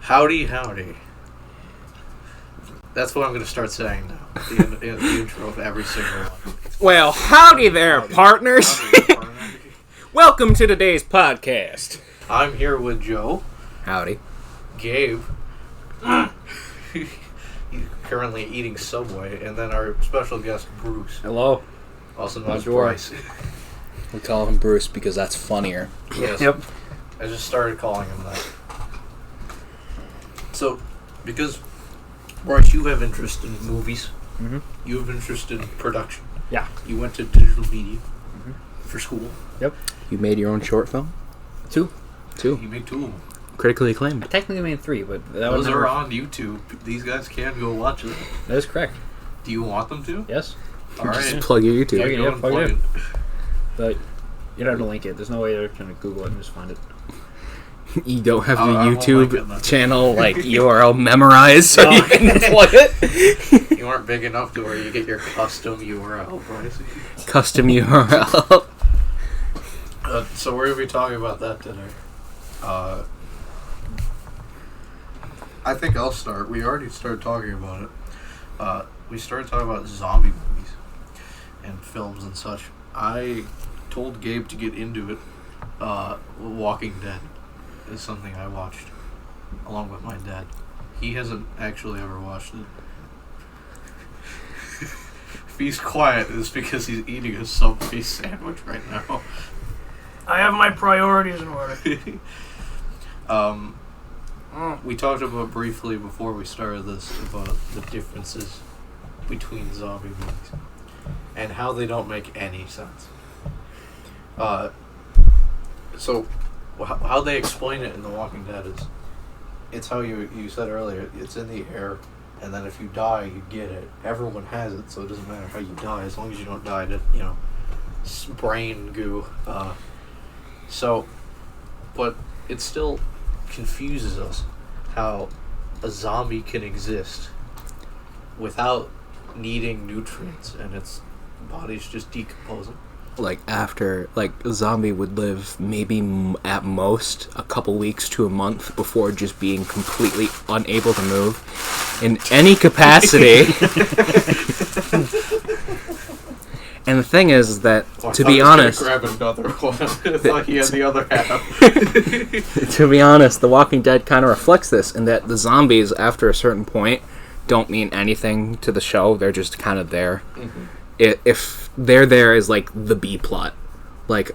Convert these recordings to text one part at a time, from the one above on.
Howdy, howdy. That's what I'm going to start saying now. The intro of every single one. Well, howdy there, partners. Howdy there, partner. Welcome to today's podcast. I'm here with Joe. Howdy. Gabe. He's currently eating Subway. And then our special guest, Bruce. Hello. Also known as Bonjour. Bryce. We call him Bruce because that's funnier. Yes. Yep. I just started calling him that. So, because, Bryce, you have interest in movies. Mm-hmm. You have interest in production. Yeah. You went to digital media for school. Yep. You made your own short film? Two. Two. You made 2 of them. Critically acclaimed. I technically made 3, but that Those was are on YouTube. These guys can go watch them. That is correct. Do you want them to? Yes. All right. Just plug your YouTube. Okay. Go Yeah, and plug it plug in. it. But you don't have to link it. There's no way they're going to Google it and just find it. You don't have your I won't link it, YouTube then. channel like URL memorized so you can plug it. You aren't big enough to where you get your custom URL, Bryce. Custom URL. So we're going to be talking about that today. I think I'll start. We already started talking about it. We started talking about zombie movies and films and such. I told Gabe to get into it. Walking Dead is something I watched along with my dad. He hasn't actually ever watched it. If he's quiet, it's because he's eating a Subway sandwich right now. I have my priorities in order. We talked about briefly before we started this about the differences between zombie movies and how they don't make any sense. So how they explain it in The Walking Dead is, it's how you said earlier, it's in the air, and then if you die, you get it. Everyone has it, so it doesn't matter how you die, as long as you don't die to, brain goo. But it still confuses us how a zombie can exist without needing nutrients and its body's just decomposing. Like after, a zombie would live maybe at most a couple weeks to a month before just being completely unable to move in any capacity. And the thing is that, to be honest... Grab another one. I thought he had the other half. To be honest, The Walking Dead kind of reflects this, in that the zombies, after a certain point, don't mean anything to the show. They're just kind of there. Mm-hmm. If they're there as, the B-plot.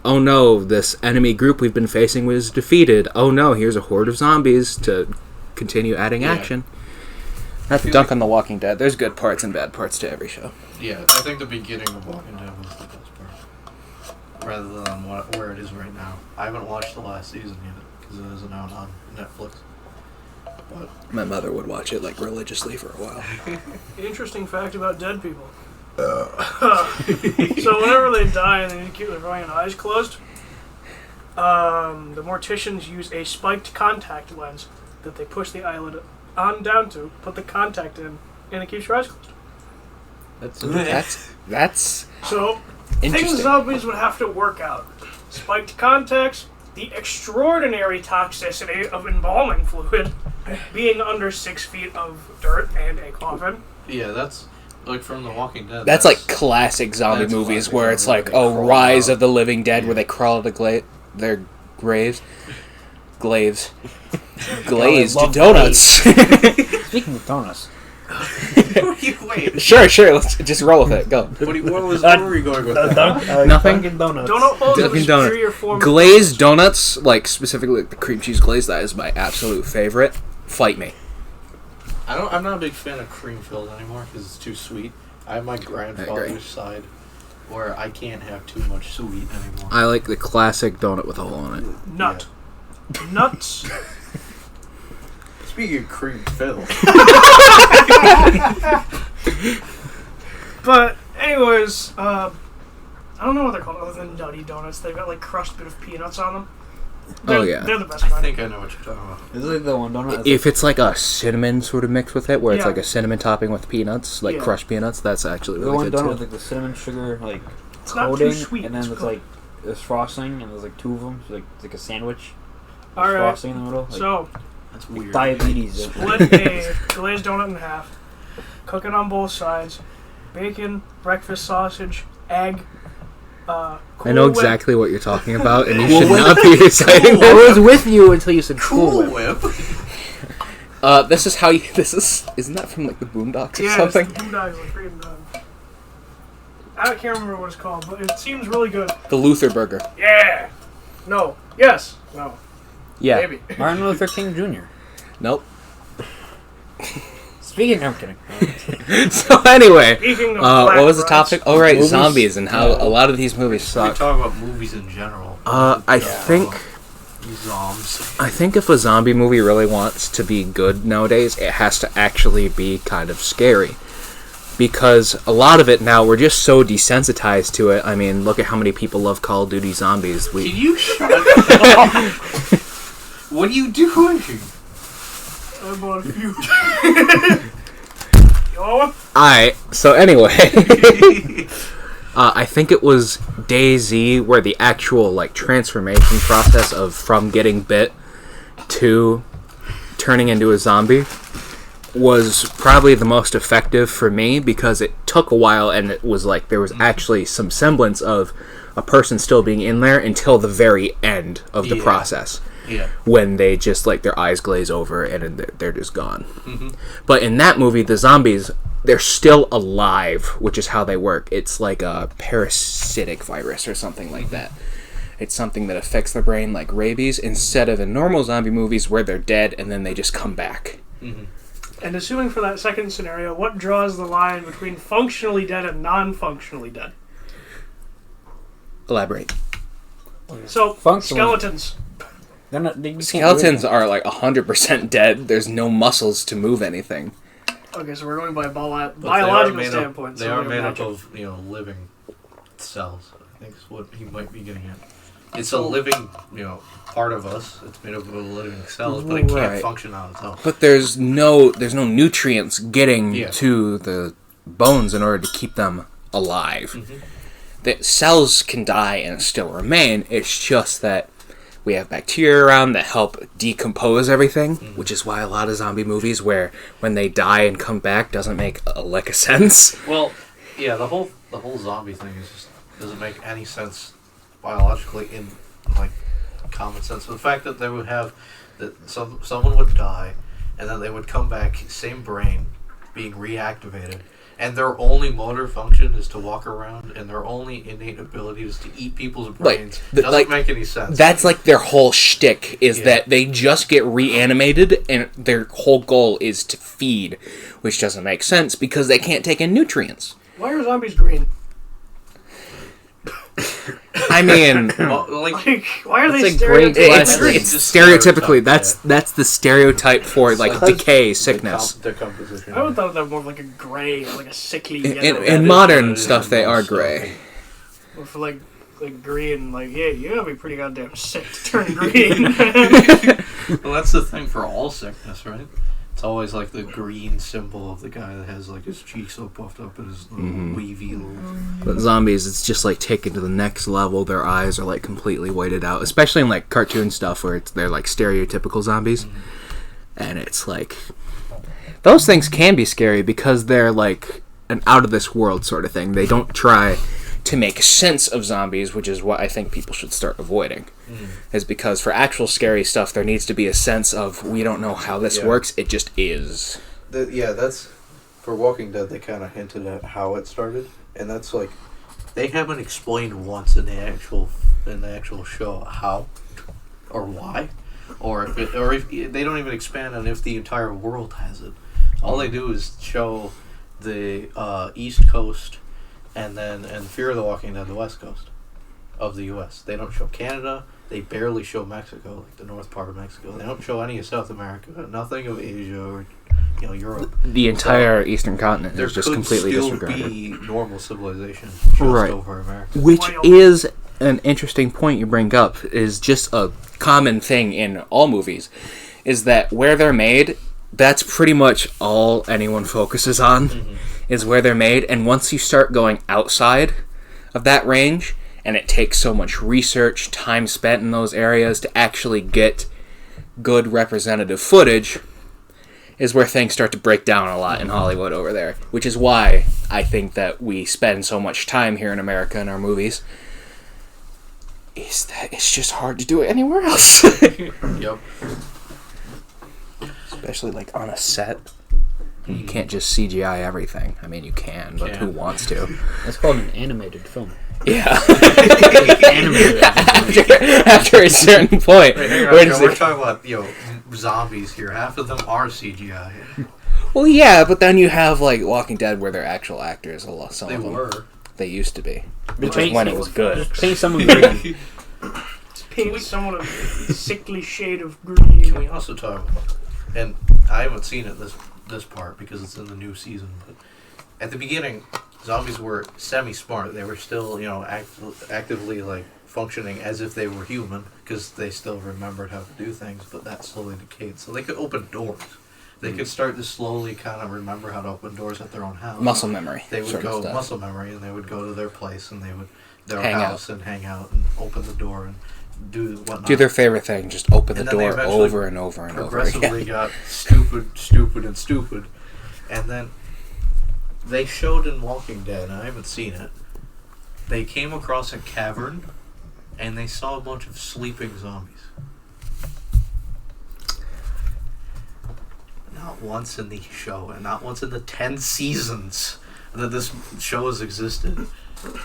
Oh no, this enemy group we've been facing was defeated. Oh no, here's a horde of zombies to continue adding action. Not to dunk on The Walking Dead. There's good parts and bad parts to every show. Yeah, I think the beginning of Walking Dead was the best part, rather than where it is right now. I haven't watched the last season yet because it isn't out on Netflix. But My mother would watch it religiously for a while. Interesting fact about dead people. So whenever they die and they keep their eyes closed, the morticians use a spiked contact lens that they push the eyelid on down to, put the contact in, and it keeps your eyes closed. That's So, interesting. things zombies would have to work out. Spiked contacts, the extraordinary toxicity of embalming fluid, being under 6 feet of dirt and a coffin. yeah, that's from The Walking Dead. That's classic zombie that's movies classic where it's zombie where they crawl Rise out. of the Living Dead where they crawl out of their graves. Glaives. Glazed love donuts. Speaking of donuts. Wait. Sure, let's just roll with it. Go. Where were you going with that? Nothing? Dunkin' Donuts. Donut holes of a Dunkin' Donuts. superior form. Glazed donuts, specifically the cream cheese glaze, that is my absolute favorite. Fight me. I'm not a big fan of cream filled anymore because it's too sweet. I have my grandfather's side where I can't have too much sweet anymore. I like the classic donut with a hole in it. Nut. Nuts. Speaking of cream filled. But, anyways, I don't know what they're called other than nutty donuts. They've got crushed bit of peanuts on them. They're the best I kind. think I know what you're talking about. Is it the one donut? If it's a cinnamon sort of mix with it, where it's Yeah. a cinnamon topping with peanuts, Yeah. crushed peanuts, that's actually the really one good donut too. with the cinnamon sugar It's not coating, too sweet. and then It's it's good. there's frosting, and there's 2 of them, so it's like a sandwich. All right. Frosting in the middle. So, That's weird. Diabetes. Split a glazed donut in half. Cook it on both sides. Bacon, breakfast sausage, egg. I Cool know Whip. exactly what you're talking about, and you Cool should Whip. not be reciting I that. was with you until you said Cool Cool Whip. Whip. This is how you. This is. Isn't that from like the Boondocks or Yeah, something? it's the Boondocks, like freaking I can't remember what it's called, but it seems really good. The Luther Burger. Yeah. No. Yes. No. Yeah. Maybe. Martin Luther King Jr. Nope. Speaking, I'm kidding. So anyway, Speaking of what was the black topic? Oh right, Movies? zombies and how a lot of these movies We suck. talk about movies in general. I think if a zombie movie really wants to be good nowadays, it has to actually be kind of scary. Because a lot of it now, we're just so desensitized to it. I mean, look at how many people love Call of Duty Zombies. Can you shut up? What are you doing? I bought a few. You want one? So anyway, I think it was DayZ where the actual like transformation process of from getting bit to turning into a zombie was probably the most effective for me because it took a while and it was like there was actually some semblance of a person still being in there until the very end of the process. Yeah. When they just like their eyes glaze over and they're just gone. But in that movie, the zombies, they're still alive, which is how they work. It's like a parasitic virus or something like that. It's something that affects the brain like rabies instead of in normal zombie movies where they're dead and then they just come back. And assuming for that second scenario, what draws the line between functionally dead and non-functionally dead? Elaborate. So, Functionally. skeletons. They're not, they can't do Skeletons anything. are like 100% dead. There's no muscles to move anything. Okay, so we're going by a But biological standpoint. They so are they're made up magic. of living cells. I think is what he might be getting at. It's a living part of us. It's made up of living cells, but it can't Right. function on its own. But there's no nutrients getting Yeah. to the bones in order to keep them alive. The cells can die and still remain. It's just that we have bacteria around that help decompose everything, which is why a lot of zombie movies where when they die and come back doesn't make a lick of sense. Well, yeah, the whole zombie thing is just doesn't make any sense biologically in like common sense. So the fact that they would have that someone would die and then they would come back, same brain being reactivated, and their only motor function is to walk around, and their only innate ability is to eat people's brains. Doesn't make any sense. That's like their whole shtick is Yeah. that they just get reanimated and their whole goal is to feed, which doesn't make sense because they can't take in nutrients. Why are zombies green? I mean, Well, like, Like, why are they It's a great stereotypically it's Just stereotypically stereotype, that's the stereotype for like decay, sickness. decomposition. I would thought that more of like a gray, or like a sickly In, yellow. in is modern what it stuff, is they in are most stuff. gray. Or for like green, like, yeah, you gotta be pretty goddamn sick to turn green. Well, that's the thing for all sickness, right? It's always like the green symbol of the guy that has like his cheeks so puffed up and his little weavy little. But zombies, it's just like taken to the next level. Their eyes are like completely whited out, especially in like cartoon stuff where they're like stereotypical zombies, and it's like those things can be scary because they're like an out of this world sort of thing. They don't try to make sense of zombies, which is what I think people should start avoiding. Is because for actual scary stuff, there needs to be a sense of we don't know how this works. It just is. That's for Walking Dead. They kind of hinted at how it started, and that's like they haven't explained once in the actual show how or why, or if they don't even expand on if the entire world has it. All they do is show the East Coast, and then in Fear of the Walking Dead, the West Coast of the U.S. They don't show Canada. They barely show Mexico, like the north part of Mexico. They don't show any of South America. Nothing of Asia or Europe. The entire eastern continent There is just could completely still disregarded. be normal civilization just Right. over America. Which is an interesting point you bring up, is just a common thing in all movies, is that where they're made, that's pretty much all anyone focuses on, is where they're made, and once you start going outside of that range, and it takes so much research, time spent in those areas to actually get good representative footage is where things start to break down a lot in Hollywood over there, which is why I think that we spend so much time here in America in our movies. Is that it's just hard to do it anywhere else. Yep. Especially like on a set. You can't just CGI everything. I mean, you can, but who wants to? That's called an animated film. Yeah. Animated. after a certain point. We're talking about zombies here. Half of them are CGI. Well, yeah, but then you have like Walking Dead where they're actual actors. Some of them were. They used to be. Just When it was good. Just paint someone green. Paint someone a sickly shade of green. Can we also talk about, and I haven't seen it this part because it's in the new season, but at the beginning, zombies were semi-smart. They were still, actively like functioning as if they were human because they still remembered how to do things, but that slowly decayed. So they could open doors. They could start to slowly kind of remember how to open doors at their own house. Muscle memory. They would go stuff. muscle memory, and they would go to their place, and they would their Hang house and hang out and open the door and do whatnot. Do their favorite thing. Just open the And then they door eventually over and over and over progressively again. got stupid, and then they showed in Walking Dead, and I haven't seen it. They came across a cavern, and they saw a bunch of sleeping zombies. Not once in the show, and not once in the 10 seasons that this show has existed,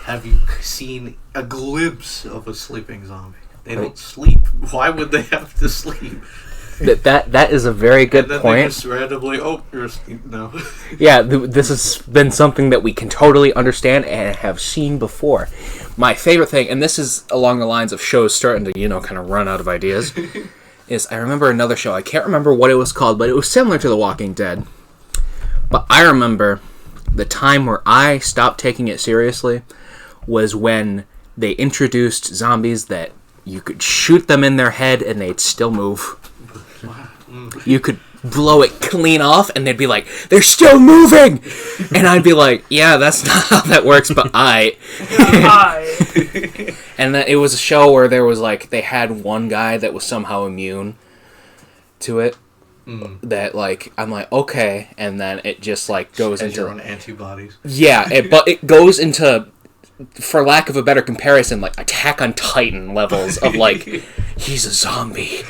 have you seen a glimpse of a sleeping zombie. They don't sleep. Why would they have to sleep? That is a very good and then point. They just randomly, you're asleep. No. Yeah, this has been something that we can totally understand and have seen before. My favorite thing, and this is along the lines of shows starting to, kind of run out of ideas, is I remember another show. I can't remember what it was called, but it was similar to The Walking Dead. But I remember the time where I stopped taking it seriously was when they introduced zombies that you could shoot them in their head and they'd still move. You could blow it clean off and they'd be like, they're still moving! And I'd be like, yeah, that's not how that works, but And then it was a show where there was like, they had one guy that was somehow immune to it. That like, I'm like, okay, and then it just like goes into your own antibodies. Yeah, but it goes into, for lack of a better comparison, like Attack on Titan levels of like, he's a zombie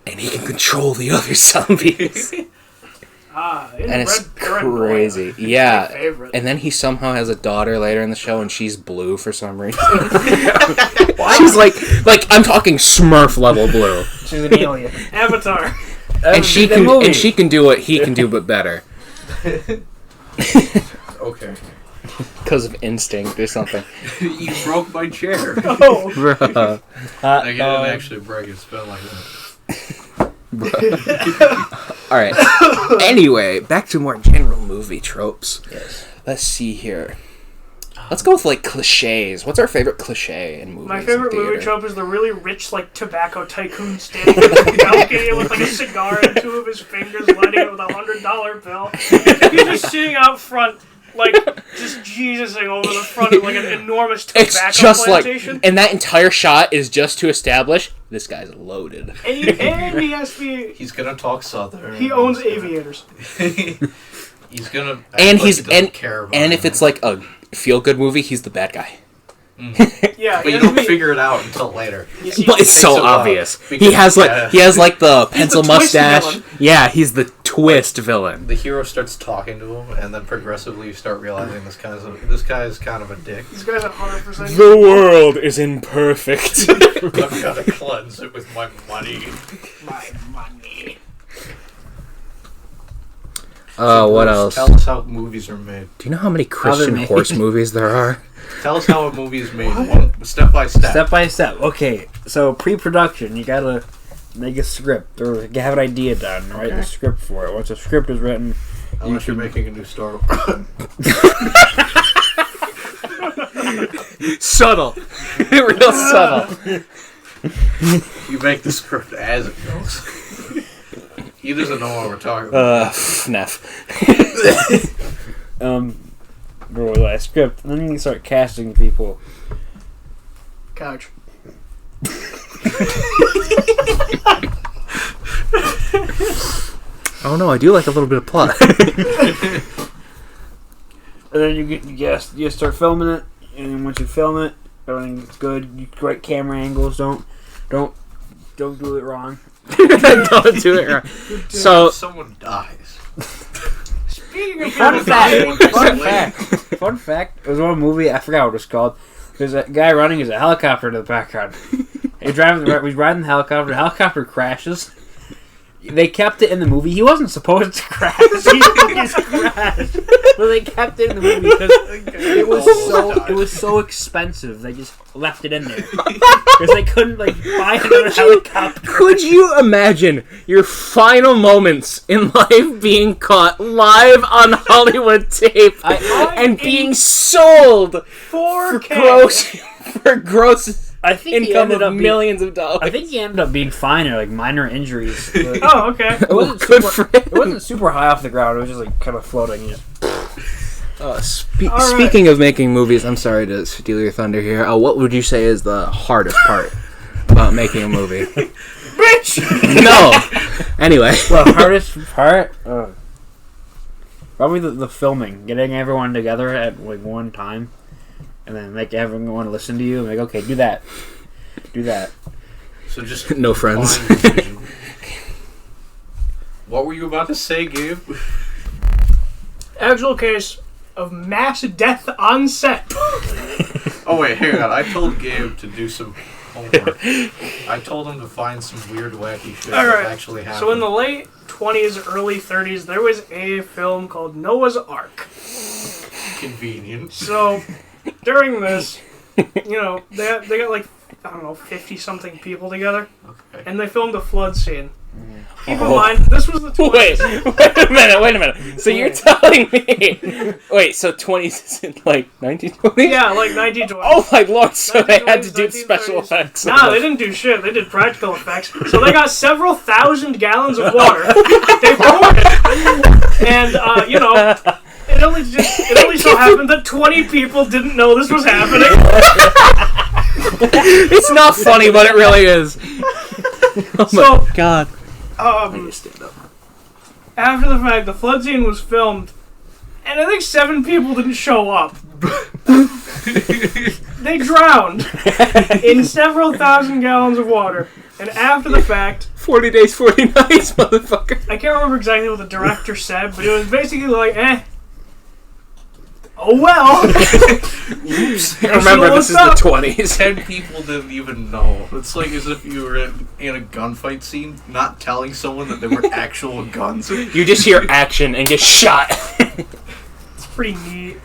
and he can control the other zombies. And it's crazy. Yeah. And then he somehow has a daughter later in the show and she's blue for some reason. She's like I'm talking Smurf level blue. She's an alien. Avatar. And she can do what he can do but better. Okay. Because of instinct or something. You broke my chair. Oh. I didn't actually break it. It's been like that. Alright. Anyway, back to more general movie tropes. Yes. Let's see here. Let's go with like cliches. What's our favorite cliche in movies? My favorite and theater? movie trope is the really rich, like, tobacco tycoon standing in the balcony with, like, a cigar in two of his fingers, lighting it with a $100 bill. He's just sitting out front, like, just Jesusing over the front of, like, an enormous tobacco It's just plantation. and that entire shot is just to establish this guy's loaded. And he has to be... He's gonna talk Southern. He owns aviators. He's gonna... And care about and if it's like a feel-good movie, he's the bad guy. Yeah, but you don't figure it out until later. But it's so obvious. He has like the pencil mustache. Villain. Yeah, he's the twist villain. The hero starts talking to him, and then progressively you start realizing this guy is kind of a dick. This guy's 100%. The world is imperfect. I'm gonna cleanse it with my money. My money. What else? Tell us how movies are made. Do you know how many Christian horse movies there are? Tell us how a movie is made, step by step. Step by step. Okay, so pre-production, you gotta make a script or have an idea done. Write the script for it. Once a script is written, Unless you're making a new Star Wars. Subtle. Real subtle. You make the script as it goes. He doesn't know what we're talking about. Neff. Roll that script, and then you can start casting people. Couch. Oh no, I do like a little bit of plot. And then you start filming it, and then once you film it, everything's good. You great camera angles. Don't do it wrong. Don't do it wrong. So someone dies. Speaking of Fun people fact. dying, Fun fact. There was one movie, I forgot what it was called. There's a guy running his a helicopter in the background. He's riding the helicopter. The helicopter crashes. They kept it in the movie. He wasn't supposed to crash. He just crashed. But they kept it in the movie because it was so expensive. They just left it in there because they couldn't buy another helicopter. could you imagine your final moments in life being caught live on Hollywood tape and being sold 4K. for gross I think he income ended of up millions of dollars? I think he ended up being fine or minor injuries. Oh, okay. It wasn't Good super, for him. it wasn't super high off the ground. It was just kind of floating. Just, Speaking of making movies, I'm sorry to steal your thunder here. What would you say is the hardest part about making a movie? Bitch! No. Anyway. the hardest part, probably the filming, getting everyone together at one time, and then make everyone listen to you. And okay, do that. So just No friends. What were you about to say, Gabe? Actual case of mass death on set. Oh wait, hang on. I told Gabe to do some homework. I told him to find some weird, wacky shit All that right. actually happened. So in the late 20s, early 30s, there was a film called Noah's Ark. Convenient. So during this, they got 50-something people together, Okay. and they filmed a flood scene. Keep in mind, this was the 20s. Wait a minute. So you're telling me... Wait, so 20s is in 1920s? Yeah, 1920s. Oh my lord, so they had to 1920s, do special 1930s. effects. No, they didn't do shit. They did practical effects. So they got several thousand gallons of water. They poured it. And, it only so happened that 20 people didn't know this was happening. It's not funny, but it really is. Oh my god. After the fact, the flood scene was filmed, and I think 7 people didn't show up. They drowned in several thousand gallons of water. And after the fact, 40 days, 40 nights, motherfucker. I can't remember exactly what the director said, but it was basically oh well. Oops. Remember, this is the 20s. 10 people didn't even know. It's like as if you were in a gunfight scene, not telling someone that there were actual guns. You just hear action and get shot. It's pretty neat.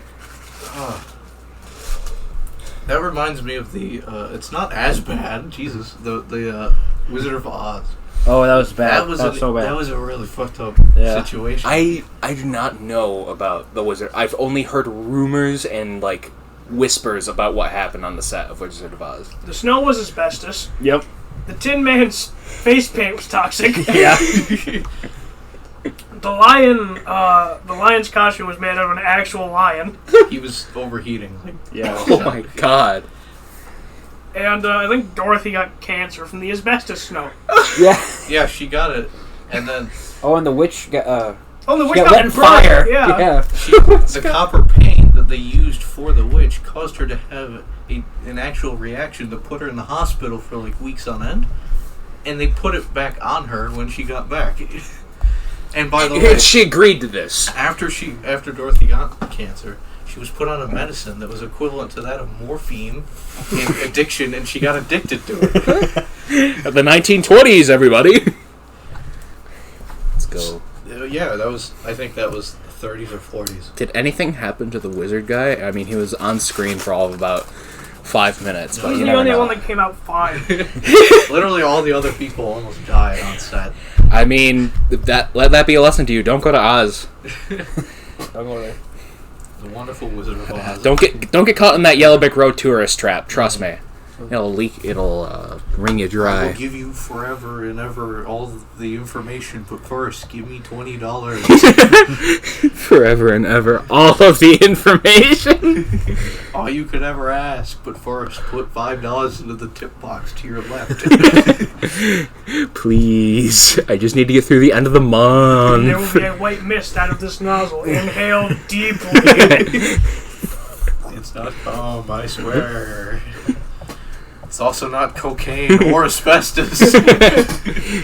That reminds me of the. It's not as bad. Jesus, the Wizard of Oz. oh, that was bad. That was so bad. That was a really fucked up Yeah. situation. I do not know about the Wizard. I've only heard rumors and whispers about what happened on the set of Wizard of Oz. The snow was asbestos. Yep. The Tin Man's face paint was toxic. Yeah. The lion's costume was made out of an actual lion. He was overheating. Yeah. Oh my god. And I think Dorothy got cancer from the asbestos snow. Yeah. Yeah, she got it, and then Oh, and the witch got Oh, the witch got got lit in burned. fire. Yeah. the copper paint that they used for the witch caused her to have an actual reaction that put her in the hospital for weeks on end, and they put it back on her when she got back. And by the way, She agreed to this. after Dorothy got cancer, she was put on a medicine that was equivalent to that of morphine in addiction, and she got addicted to it. The 1920s, everybody. Let's go. Yeah, I think that was the 30s or 40s. Did anything happen to the wizard guy? I mean, he was on screen for all of about 5 minutes, but He was you the never only know. one that came out fine. Literally all the other people almost died on set. I mean, let that be a lesson to you. Don't go to Oz. Don't go there. The wonderful Wizard of Oz. Don't get caught in that Yellow Brick Road tourist trap. Trust me. It'll leak. It'll wring you I will dry. give you forever and ever all the information, but first, give me $20. Forever and ever, all of the information. All you could ever ask, but first, put $5 into the tip box to your left. Please, I just need to get through the end of the There month. will be a white mist out of this nozzle. Inhale deeply. It's not cum, I swear. It's also not cocaine or asbestos.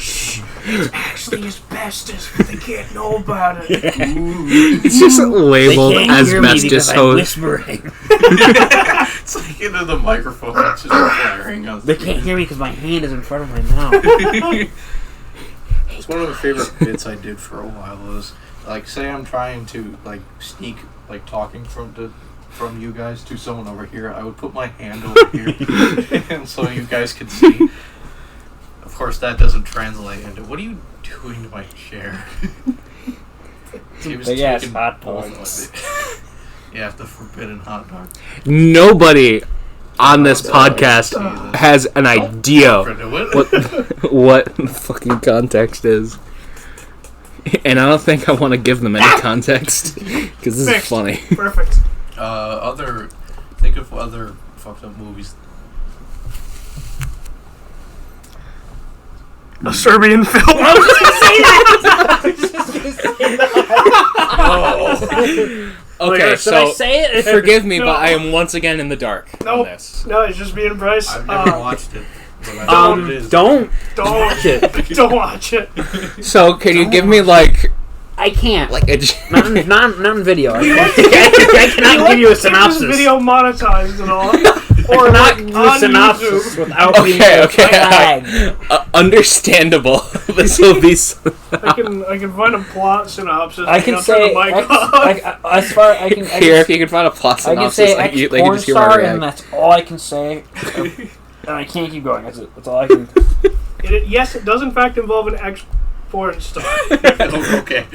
Shh. It's actually asbestos, but they can't know about it. It's just labeled asbestos hose. Whispering. It's like into the microphone. It's just blaring out. They can't hear me because my hand is in front of my mouth. It's one of the favorite bits I did for a while was, like, say I'm trying to, like, sneak, like, talking from you guys to someone over here, I would put my hand over here, and so you guys could see. Of course, that doesn't translate into, what are you doing to my chair? He was Big ass taking hot both dog. of it. Yeah, the forbidden hot dog. Nobody on this Oh, podcast Jesus. has an idea What? what the fucking context is. And I don't think I want to give them any context, because this is Fixed. funny. Perfect. Think of other fucked up movies. A Serbian film. Okay, Should so I say it? forgive me, No. but I am once again in the dark on Nope. this. No, it's just me and Bryce. I've never watched it. But I know what it is. Don't. Don't watch it. Don't watch it. So can you give me like I can't. a Not on video. I cannot give you a Keep this synopsis. video monetized and all. Or Not like give on a synopsis YouTube. without being okay, flagged. understandable. This will be. I can find a plot synopsis. I can I'll say turn the mic X, off. like, as far I can. Here, if you can find a plot I can synopsis, say like ex you porn just hear my star, reaction. and that's all I can say. And I can't keep going. That's all I can. Yes, it does in fact involve an ex-porn star. Oh, okay.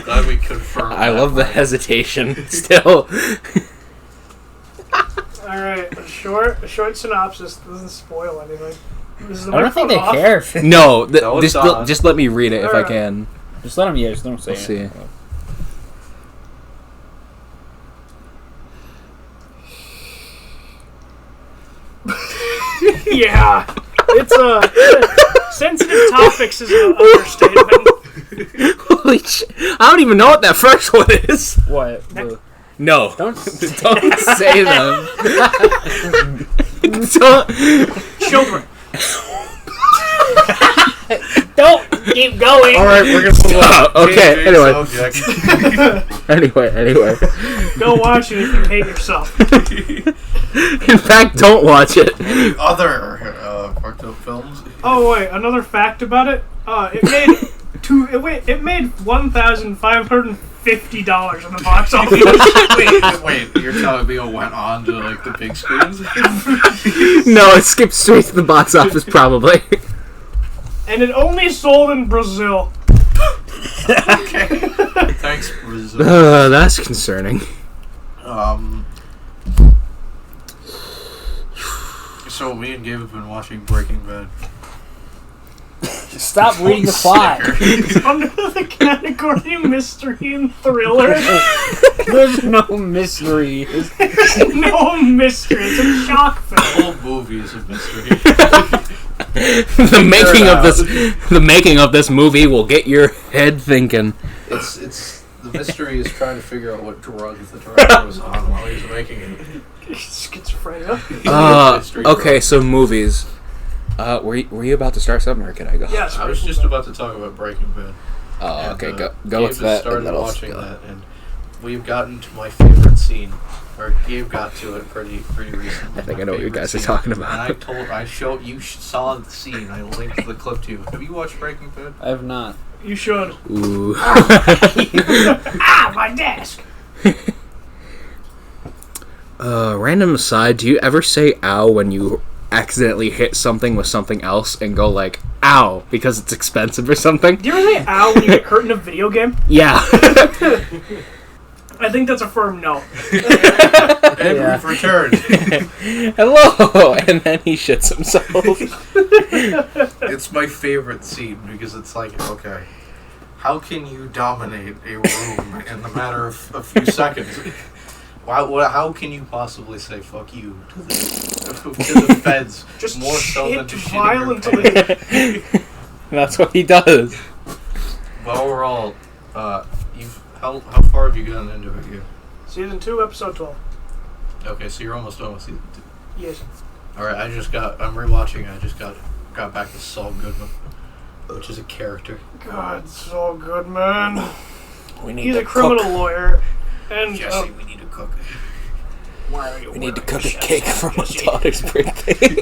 Glad we confirmed. I that love the part. hesitation. Still, All right, a short synopsis doesn't spoil anything. Is the I don't think they microphone off? care. no. No, it's not. Just let me read it if I Alright. can. Just let them. Yeah, just don't say Let's it. Yeah, it's sensitive topics is an understatement. Holy shit! I don't even know what that first one is. What? No, Don't. don't say them. Don't. Children. Don't keep going. All right, we're gonna move on. Okay, Change anyway. subject. Anyway. Go watch it if you hate yourself. In fact, don't watch it. Other fucked up films. Oh wait, another fact about it. It made $1,550 in the box office. wait, you're telling me it went on to like the big screens? No, it skipped straight to the box office, probably. And it only sold in Brazil. Okay. Thanks, Brazil. That's concerning. So me and Gabe have been watching Breaking Bad. Stop reading the plot. It's under the category mystery and thriller. There's no mystery. No mystery. It's a shock The film. whole movie is a mystery. The making of this movie will get your head thinking. It's the mystery is trying to figure out what drug the director was on while he was making it. Schizophrenia. Mystery Okay, drug. so movies. Were you about to start something, or can I go? Yes. I was just about to talk about Breaking Bad. Oh, And, okay. Gabe Go with has that. started And then I'll watching go. that, and we've gotten to my favorite scene. Or Gabe got to it pretty recently. I think My I know what you favorite guys are scene. talking about. And you saw the scene. I linked the clip to you. Have you watched Breaking Bad? I have not. You should. Ooh. Ah, my desk. Random aside, do you ever say ow when you accidentally hit something with something else and go like, ow, because it's expensive or something? Do you ever say ow when you get hurt in a video game? Yeah. I think that's a firm no. And we've returned. Hello! And then he shits himself. It's my favorite scene because it's like, okay, how can you dominate a room in the matter of a few seconds? How can you possibly say fuck you to the feds? Just more so than shit to shit in your violently. pants? That's what he does. But overall, how far have you gotten into it here? Season 2, episode 12. Okay, so you're almost done with season 2. Yes. Alright, I'm rewatching. I just got back to Saul Goodman, which is a character. God, so good, man. He's a criminal lawyer. And Jesse, we need to cook. why are you We need to wearing cook a chef's cake hat, for my Jesse? daughter's birthday.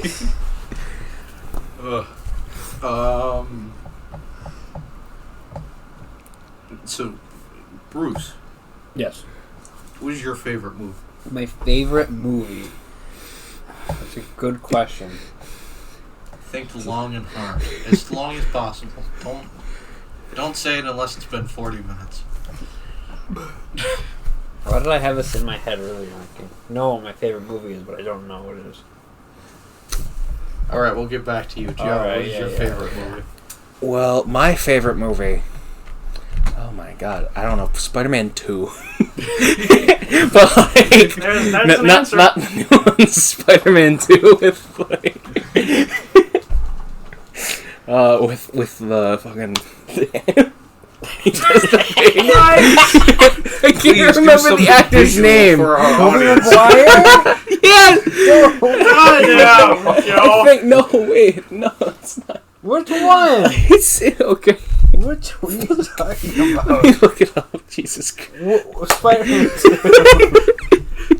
So, Bruce, Yes. what is your favorite movie? My favorite movie. That's a good question. Think long and hard, as long as possible. Don't say it unless it's been 40 minutes. Why did I have this in my head earlier? I know what my favorite movie is, but I don't know what it is. All right, we'll get back to you, Joe. Alright, what is your favorite movie? Well, my favorite movie. Oh my god, I don't know, Spider-Man 2. But like, That's an answer. not the new one, Spider-Man 2 with like, with the fucking. He does the thing. I can't remember the actor's name. For our audience. Yes. God damn, I think no, it's not. Which one? It's okay. Which one are you talking Let about? me look it up. Jesus Christ. Spider-Man 2.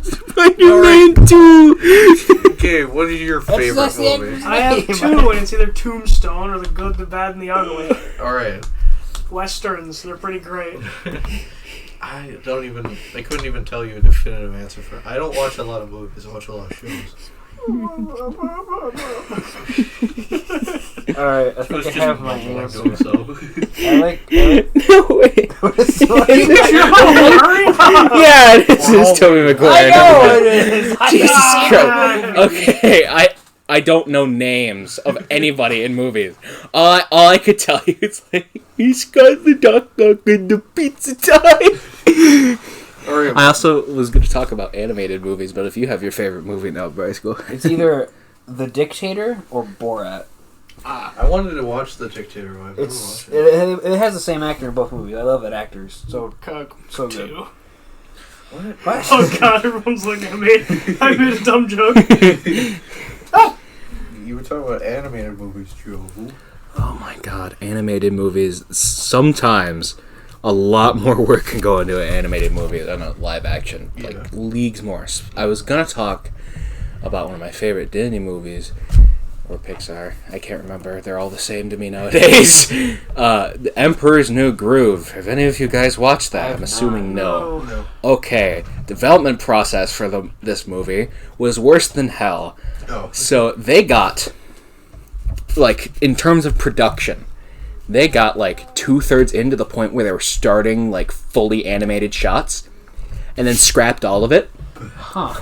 Spider-Man 2. Okay, what is your favorite that's the movie? actor's I have two, and it's either Tombstone or The Good, the Bad, and the Ugly. All right. Westerns, they're pretty great. I couldn't even tell you a definitive answer for it. I don't watch a lot of movies. I watch a lot of shows. Alright, I It was think just I have my mumbling answer. to himself. I like No way. Hurry up! Yeah, this is Tobey Maguire. I know it is. Jesus Christ. Okay, I don't know names of anybody in movies. All I could tell you is like, he's got the duck in the pizza time. Alright. I also was going to talk about animated movies, but if you have your favorite movie now, Bryce, go ahead. It's either The Dictator or Borat. I wanted to watch The Dictator, but I've never It's watched it. it has the same actor in both movies. I love that actor. So good. Two. What? Oh god, everyone's looking at me. I made a dumb joke. You were talking about animated movies, Joe. Oh my god, animated movies. Sometimes a lot more work can go into an animated movie than a live action. Yeah. Like, leagues more. I was going to talk about one of my favorite Disney movies, or Pixar. I can't remember. They're all the same to me nowadays. The Emperor's New Groove. Have any of you guys watched that? I'm assuming no. No. Okay, development process for this movie was worse than hell. No. So they got, like, in terms of production, they got like 2/3 into the point where they were starting like fully animated shots, and then scrapped all of it. Huh.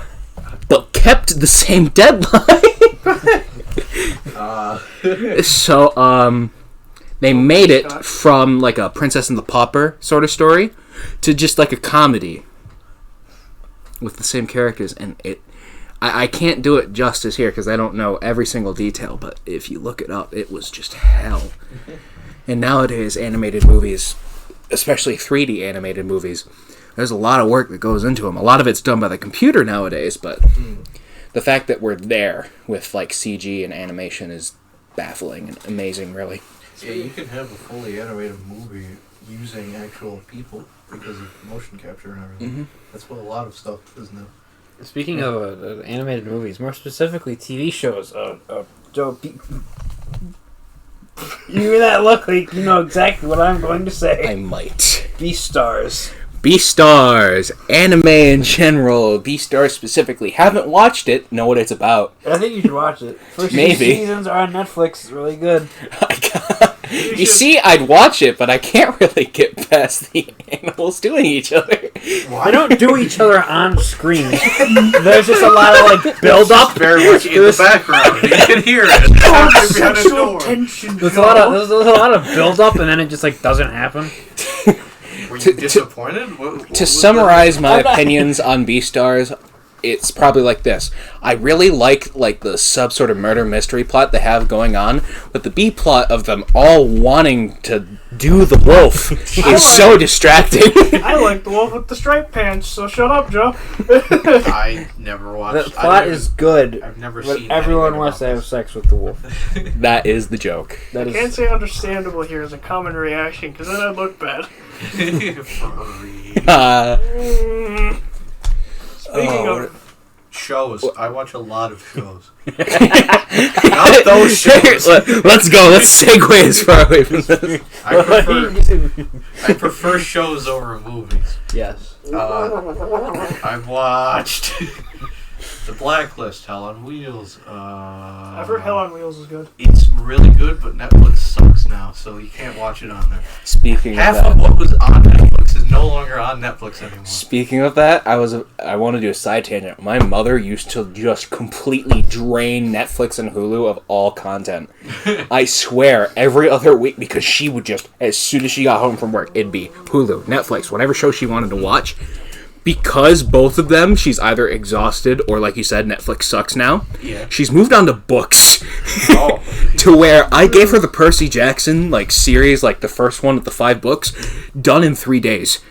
But kept the same deadline. So they made it from like a Princess and the Pauper sort of story to just like a comedy with the same characters, and I can't do it justice here because I don't know every single detail, but if you look it up, it was just hell. And nowadays, animated movies, especially 3D animated movies, there's a lot of work that goes into them. A lot of it's done by the computer nowadays, but the fact that we're there with like CG and animation is baffling and amazing, really. Yeah, you can have a fully animated movie using actual people because of motion capture and everything. Mm-hmm. That's what a lot of stuff is now. Speaking of animated movies, more specifically TV shows, Joe, you that look like you know exactly what I'm going to say. I might. Beastars. Beastars, anime in general, Beastars specifically. Haven't watched it, know what it's about. I think you should watch it. First Maybe. 2 seasons are on Netflix. It's really good. You see, I'd watch it, but I can't really get past the animals doing each other. They don't do each other on screen. There's just a lot of like build up. Very much in the background. You can hear it. Sexual tension. There's a lot of build up, and then it just like doesn't happen. Were you disappointed? To summarize my opinions on Beastars, it's probably like this. I really like the sub sort of murder mystery plot they have going on, but the B plot of them all wanting to do the wolf is so distracting. I like the wolf with the striped pants, so shut up, Joe. I never watched. The plot is good. I've never but seen. everyone wants to have sex with the wolf. That is the joke. That I can't say understandable here as a common reaction, because then I'd look bad. Furry. Speaking of Shows. I watch a lot of shows. Not those shows. Let's go. Let's segue as far away from this. I prefer shows over movies. Yes. I've watched The Blacklist, Hell on Wheels. I've heard Hell on Wheels is good. It's really good, but Netflix sucks now, so you can't watch it on there. Speaking Half of that, of what was on Netflix is no longer on Netflix anymore. Speaking of that, I want to do a side tangent. My mother used to just completely drain Netflix and Hulu of all content. I swear, every other week, because she would just, as soon as she got home from work, it'd be Hulu, Netflix, whatever show she wanted to watch. Because both of them, she's either exhausted or, like you said, Netflix sucks now. Yeah. She's moved on to books. Oh. To where I gave her the Percy Jackson series, the first one with the 5 books, done in 3 days.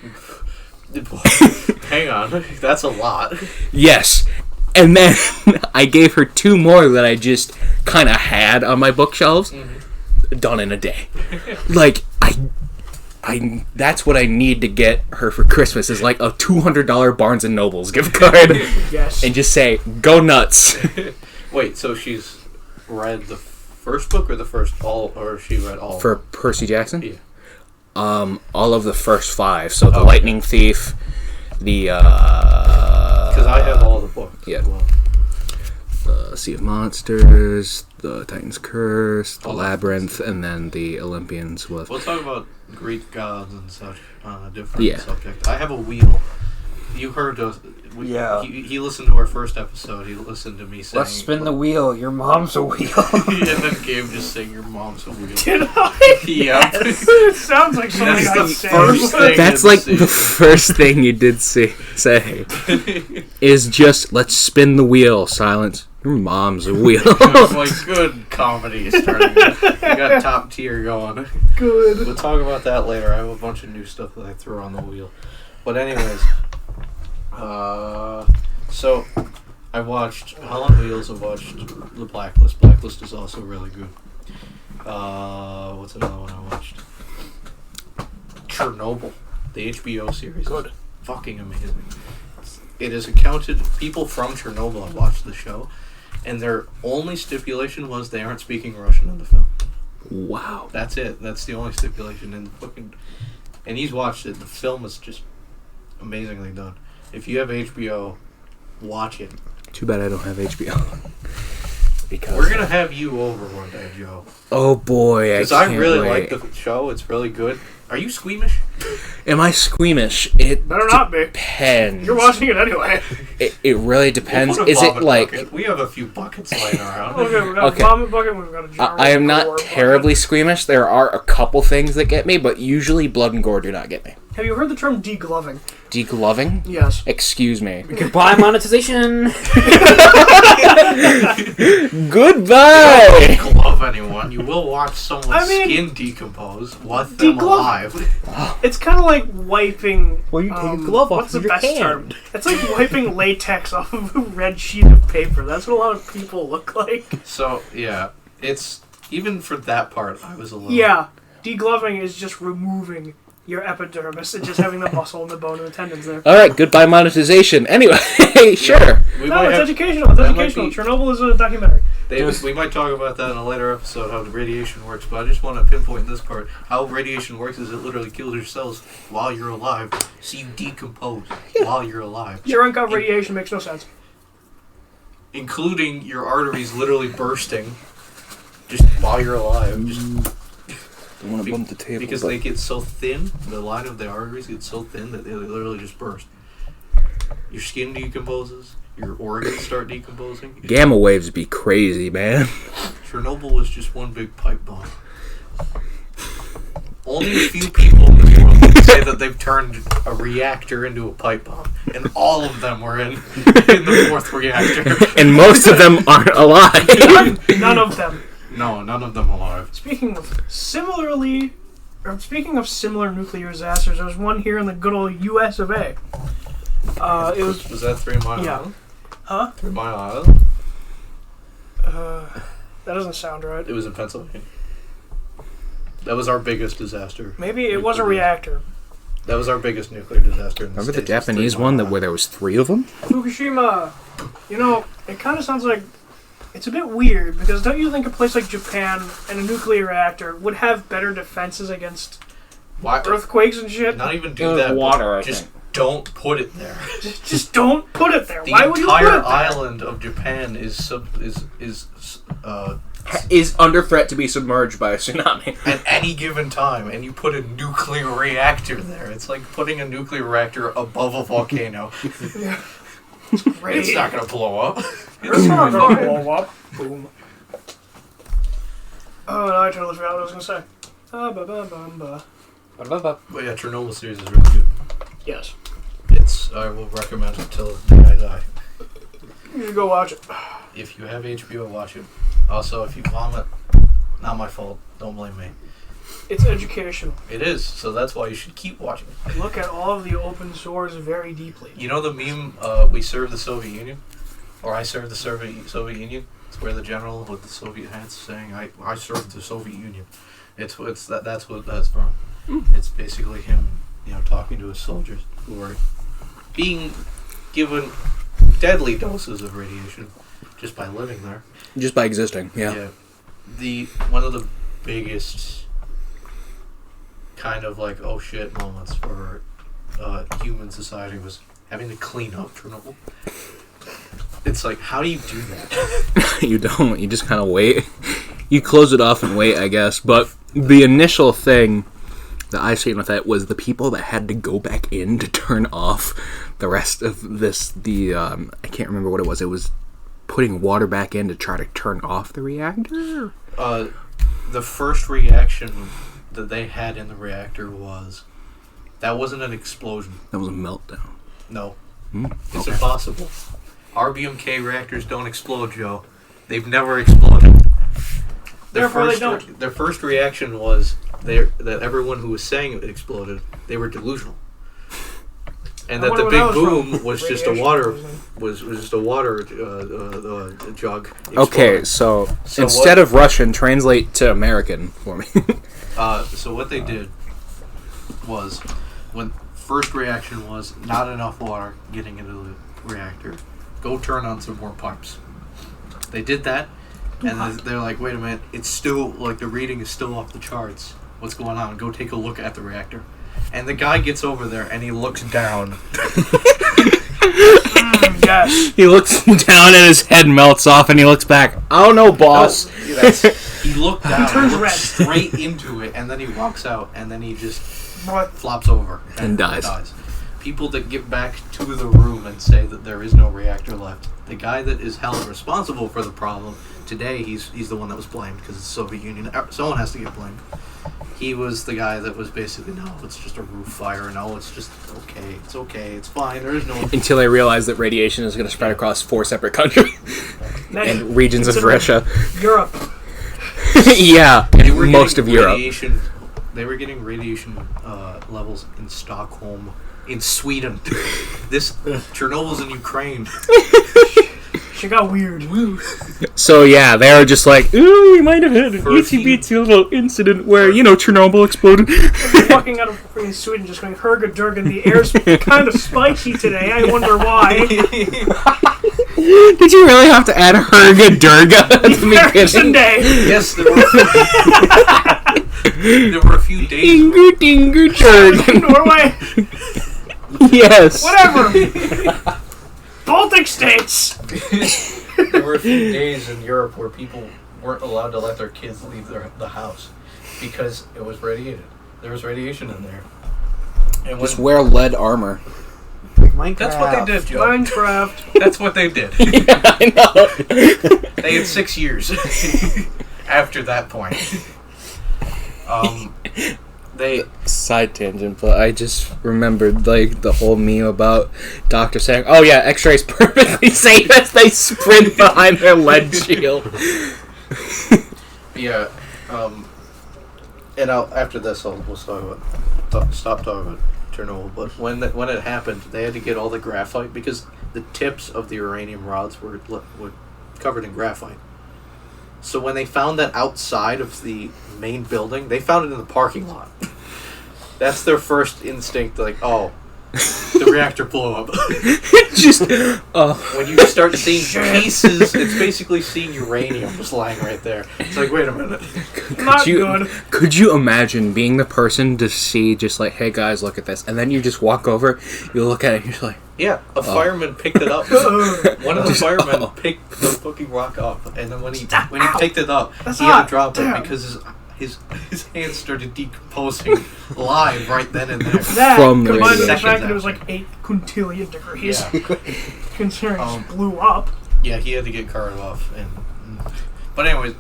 Hang on, that's a lot. Yes. And then I gave her 2 more that I just kind of had on my bookshelves, done in a day. That's what I need to get her for Christmas is a $200 Barnes & Noble's gift card. Yes. And just say, go nuts. Wait, so she's read the first book or the first all, or she read all? For Percy Jackson? Yeah. All of the first 5. So the Lightning Thief, the because I have all the books. Yeah. As well. The Sea of Monsters, the Titan's Curse, the Labyrinth, and then the Olympians with. We'll talk about Greek gods and such on a different subject. I have a wheel. You heard us. Yeah. He listened to our first episode. He listened to me saying, Let's spin the wheel. Your mom's a wheel. and then Gabe just saying, your mom's a wheel. Did I? Yeah. It sounds like something That's I'd the say. first thing. That's the first thing you did say is just, let's spin the wheel. Silence. Your mom's a wheel. Good comedy is starting. You got top tier going. Good. We'll talk about that later. I have a bunch of new stuff that I threw on the wheel. But anyways, so I watched Hell on Wheels. I watched The Blacklist. Blacklist is also really good. What's another one I watched? Chernobyl, the HBO series. Good. Fucking amazing. It is accounted, people from Chernobyl have watched the show, and their only stipulation was they aren't speaking Russian in the film. Wow. That's it. That's the only stipulation. And he's watched it. The film is just amazingly done. If you have HBO, watch it. Too bad I don't have HBO. Because we're gonna have you over one day, Joe. Oh boy, because I really like the show. It's really good. Are you squeamish? Am I squeamish? It better not be. Depends. You're watching it anyway. It really depends. We'll Is it bucket. We have a few buckets laying around. Okay, we got a vomit bucket. We've got a jar. I am not terribly squeamish. There are a couple things that get me, but usually blood and gore do not get me. Have you heard the term degloving? Degloving? Yes. Excuse me. Goodbye monetization. Goodbye. You don't glove anyone. You will watch someone's skin decompose with them alive. It's kind of like wiping. Well, you take a glove off what's the your best hand. term? It's like wiping latex off of a red sheet of paper. That's what a lot of people look like. So yeah, it's even for that part. I was a little. Yeah, degloving is just removing your epidermis and just having the muscle and the bone and the tendons there. All right, goodbye monetization. Anyway, sure. No, it's educational. It's educational. Chernobyl is a documentary. We might talk about that in a later episode, how the radiation works, but I just want to pinpoint this part. How radiation works is it literally kills your cells while you're alive, so you decompose while you're alive. Cherenkov radiation makes no sense. Including your arteries literally bursting just while you're alive. Just Don't want to bump the table. because they get so thin, the line of the arteries gets so thin that they literally just burst. Your skin decomposes, your organs start decomposing. Gamma waves be crazy, man. Chernobyl was just one big pipe bomb. Only a few people in the world can say that they've turned a reactor into a pipe bomb, and all of them were in the fourth reactor. And most of them aren't alive. None of them. No, none of them alive. Speaking of similar nuclear disasters, there was one here in the good old U.S. of A. Was that 3 Mile Yeah. Island? Huh? 3 Mile Island? That doesn't sound right. It was in Pennsylvania. That was our biggest disaster. Maybe it was a reactor. That was our biggest nuclear disaster in the Remember the States, was 3 Japanese Mile one Island. where there was 3 of them? Fukushima. It kind of sounds like it's a bit weird because don't you think a place like Japan and a nuclear reactor would have better defenses against Why? earthquakes and shit? Not even do that. water, I just think. don't put it there. Just don't put it there. The Why would you put it entire there? island of Japan is Is under threat to be submerged by a tsunami. at any given time, and you put a nuclear reactor there. It's like putting a nuclear reactor above a volcano. It's great. It's not going to blow up. It's not gonna blow up. Boom. Oh, no, I totally forgot what I was gonna say. Ba-ba-ba-ba-ba. But yeah, Chernobyl series is really good. Yes. I will recommend it till the day I die. You should go watch it. If you have HBO, watch it. Also, if you vomit, not my fault. Don't blame me. It's educational. It is, so that's why you should keep watching it. Look at all of the open sores very deeply. You know the meme, we served the Soviet Union? Or I served the Soviet Union? It's where the general with the Soviet hats saying, I served the Soviet Union. That's what that's from. It's basically him, talking to his soldiers who are being given deadly doses of radiation just by living there. Just by existing, yeah. One of the biggest kind of like oh shit moments for human society was having to clean up Chernobyl. It's like, how do you do that? You don't. You just kind of wait. You close it off and wait, I guess. But the initial thing that I seen with that was the people that had to go back in to turn off the rest of this. I can't remember what it was. It was putting water back in to try to turn off the reactor. The first reaction that they had in the reactor that wasn't an explosion. That was a meltdown. No. It's impossible. RBMK reactors don't explode, Joe. They've never exploded. Therefore, they don't. Their first reaction was that everyone who was saying it exploded, they were delusional, and that the big boom was just a water jug. Okay, exploding. so what- instead of Russian, translate to American for me. So what they did was, when first reaction was not enough water getting into the reactor, go turn on some more pipes. They did that, and they're like, wait a minute, it's still, like, the reading is still off the charts. What's going on? Go take a look at the reactor. And the guy gets over there, and he looks down. Yes. He looks down and his head melts off, and he looks back. I don't know, boss. He looked down, turns looked red. straight into it, and then he walks out, and then he just flops over And dies. People that get back to the room and say that there is no reactor left. The guy that is held responsible for the problem today, he's the one that was blamed because it's the Soviet Union. Someone has to get blamed. He was the guy that was basically, no, it's just a roof fire. No, it's just okay, it's fine. There is no. Until I realized that radiation is going to spread across 4 separate countries and regions of Consider Russia. Europe. Yeah, They were most getting of Europe. radiation. They were getting radiation levels in Stockholm, in Sweden. Chernobyl's in Ukraine. She got weird. So yeah, they were just like, ooh, we might have had an For a itsy bitsy little incident where, Chernobyl exploded. Walking out of freaking Sweden just going, Herga Durgan, the air's kind of spicy today. I wonder why. Did you really have to add Herga Durga at the beginning? Sunday. Yes, there were a few days. Dinger Dinger Durga. Norway. Yes. Whatever. Baltic states. There were a few days in Europe where people weren't allowed to let their kids leave the house because it was radiated. There was radiation in there. And Just wear lead armor. that's what they did, Joe. Minecraft. That's what they did. Yeah, I know. They had 6 years after that point. They Side tangent, but I just remembered like the whole meme about doctor saying, "Oh yeah, X-ray's perfectly safe," as they sprint behind their lead shield. yeah, and after this, we'll stop talking about Chernobyl. But when it happened, they had to get all the graphite because the tips of the uranium rods were covered in graphite. So when they found that outside of the main building, they found it in the parking lot. That's their first instinct, like, oh, the reactor blew up. Just, When you start seeing pieces, it's basically seeing uranium just lying right there. It's like, wait a minute. Not good. Could you imagine being the person to see just like, hey guys, look at this, and then you just walk over, you look at it, and you're just like, Yeah, a fireman picked it up. One of the firemen picked the fucking rock up, and then when he picked it up, That's he had hot. to drop Damn. it because his hands started decomposing live right then and there. That From the combined with the radiation. fact that it was like 8 quintillion degrees, Yeah. considering it blew up. Yeah, he had to get carted off, but anyways,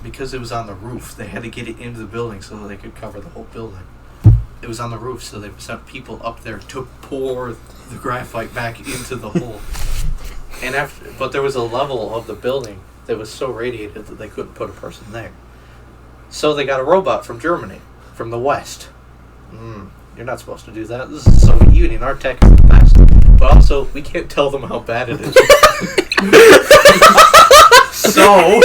because it was on the roof, they had to get it into the building so that they could cover the whole building. It was on the roof, so they sent people up there to pour the graphite back into the hole. But there was a level of the building that was so radiated that they couldn't put a person there. So they got a robot from Germany, from the West. You're not supposed to do that. This is the Soviet Union. Our tech is the best. But also, we can't tell them how bad it is. So...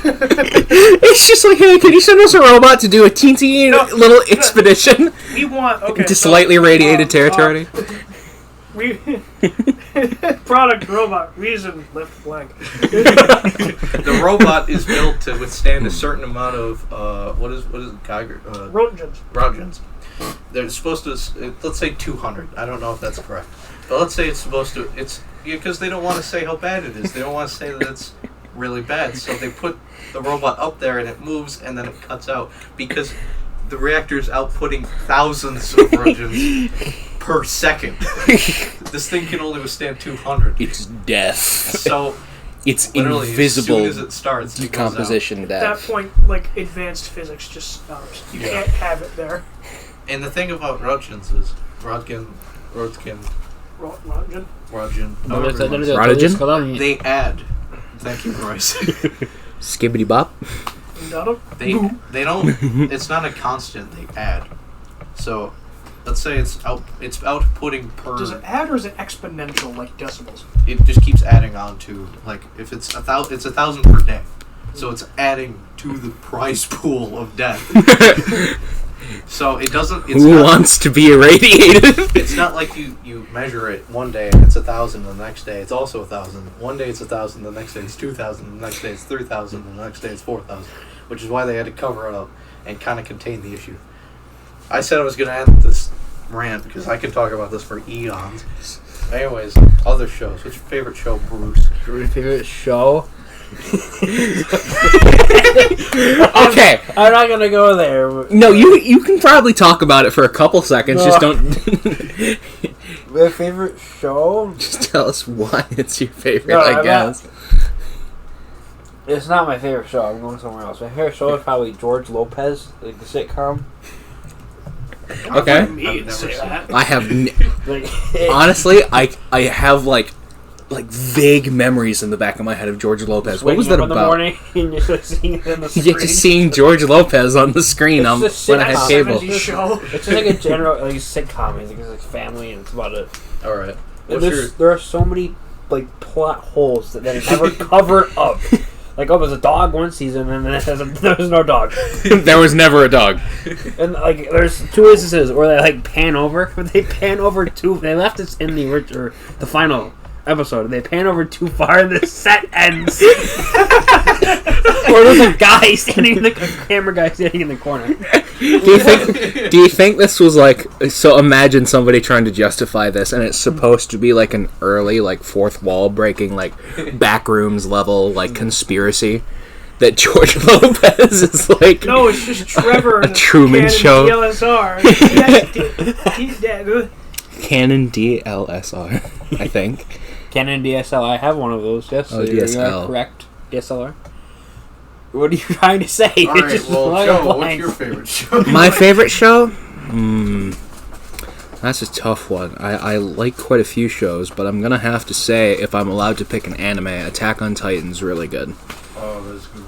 it's just like, hey, can you send us a robot to do a teensy little expedition We want to slightly radiated territory? We product robot reason left blank. The robot is built to withstand a certain amount of what is it, Geiger? Roentgens. Roentgens. They're supposed to, let's say 200. I don't know if that's correct, but let's say it's supposed to. It's because they don't want to say how bad it is. They don't want to say that it's really bad. So they put the robot up there and it moves and then it cuts out because the reactor is outputting thousands of Roentgens per second. This thing can only withstand 200. It's death. So It's literally, invisible as soon as it starts, it goes out. decomposition At that death. point, like, advanced physics just stops. You can't have it there. And the thing about Roentgens is Roentgen, Roentgen. Roentgen? they add. Thank you, Bryce. Skibbity bop. They don't. It's not a constant. They add. So, let's say it's outputting per. Does it add or is it exponential like decibels? It just keeps adding on to, like, if it's 1,000, it's 1,000 per day. So it's adding to the prize pool of death. So it doesn't. It's Who not, wants to be irradiated? It's not like you measure it one day and it's 1,000, the next day it's also 1,000. One day it's 1,000, the next day it's 2,000, the next day it's 3,000, the next day it's 4,000. Which is why they had to cover it up and kind of contain the issue. I said I was going to end this rant because I can talk about this for eons. Anyways, other shows. What's your favorite show, Bruce? Your favorite show? Okay. I'm not gonna go there. No, you can probably talk about it for a couple seconds. No. Just don't. My favorite show? Just tell us why it's your favorite. No, I I'm guess. It's not my favorite show. I'm going somewhere else. My favorite show is probably George Lopez, like the sitcom. Okay. Me I've to never say seen that. I have Like, honestly, I have like vague memories in the back of my head of George Lopez. What was that waking up in the about? morning and you're just seeing it on the screen. Yeah, just seeing George Lopez on the screen It's when I just had sitcom. cable. Show. It's just like a general like sitcom. It's like family and it's about it. Alright. There are so many like plot holes that are never covered up. Like, oh, there's a dog one season, and then there's no dog. There was never a dog. And like, there's two instances where they like pan over. Where they pan over too. They left us in the final episode. They pan over too far, and the set ends. Or there's a guy standing a camera guy standing in the corner. Do you think this was like, so imagine somebody trying to justify this, and it's supposed to be like an early like fourth wall breaking, like backrooms level like conspiracy that George Lopez is like, no, it's just Trevor a Truman Show DLSR. Canon DLSR, I think. Canon DSLR. I have one of those. Yes, Oh, you're DSL. correct. DSLR. What are you trying to say? All right, well, Joe, what's your favorite show? My favorite show? That's a tough one. I like quite a few shows, but I'm gonna have to say, if I'm allowed to pick an anime, Attack on Titan's really good. Oh, that's good.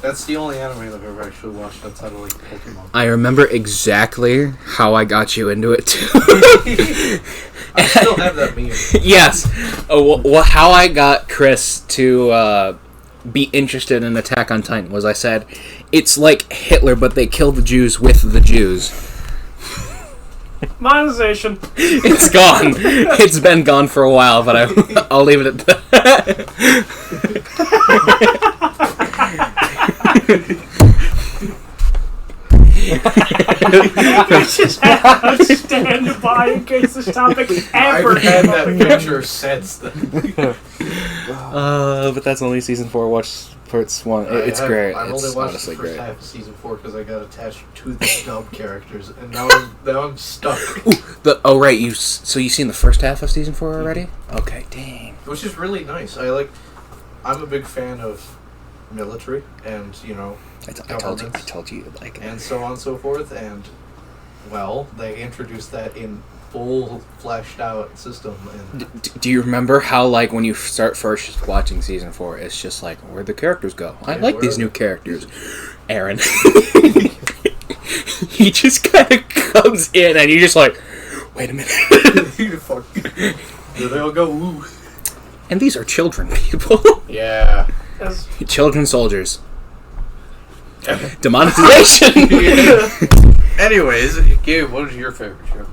That's the only anime I've ever actually watched outside of like Pokemon. I remember exactly how I got you into it too. I still have that meme. Yes. How I got Chris to be interested in Attack on Titan was I said, it's like Hitler, but they kill the Jews with the Jews. Monetization. It's gone. It's been gone for a while, but I'll leave it at that. I just have to stand by in case this topic ever I've had that picture since then. But that's only season 4. Watch parts 1. It's great. I've It's only watched honestly the first great. half of season 4 because I got attached to the dub characters, and now I'm stuck. Right. So you've seen the first half of season 4 already? Okay, dang. Which is really nice. I'm a big fan of military and I told you like it. and so on and so forth, and well, they introduced that in full fleshed out system. And Do you remember how, like, when you start first watching season 4, it's just like, where'd the characters go? I like these new characters. Aaron. He just kind of comes in, and you're just like, wait a minute. Fuck. There they all go. Ooh. And these are children, people. Yeah. Children soldiers. Demonetization. Anyways, Gabe, what is your favorite show?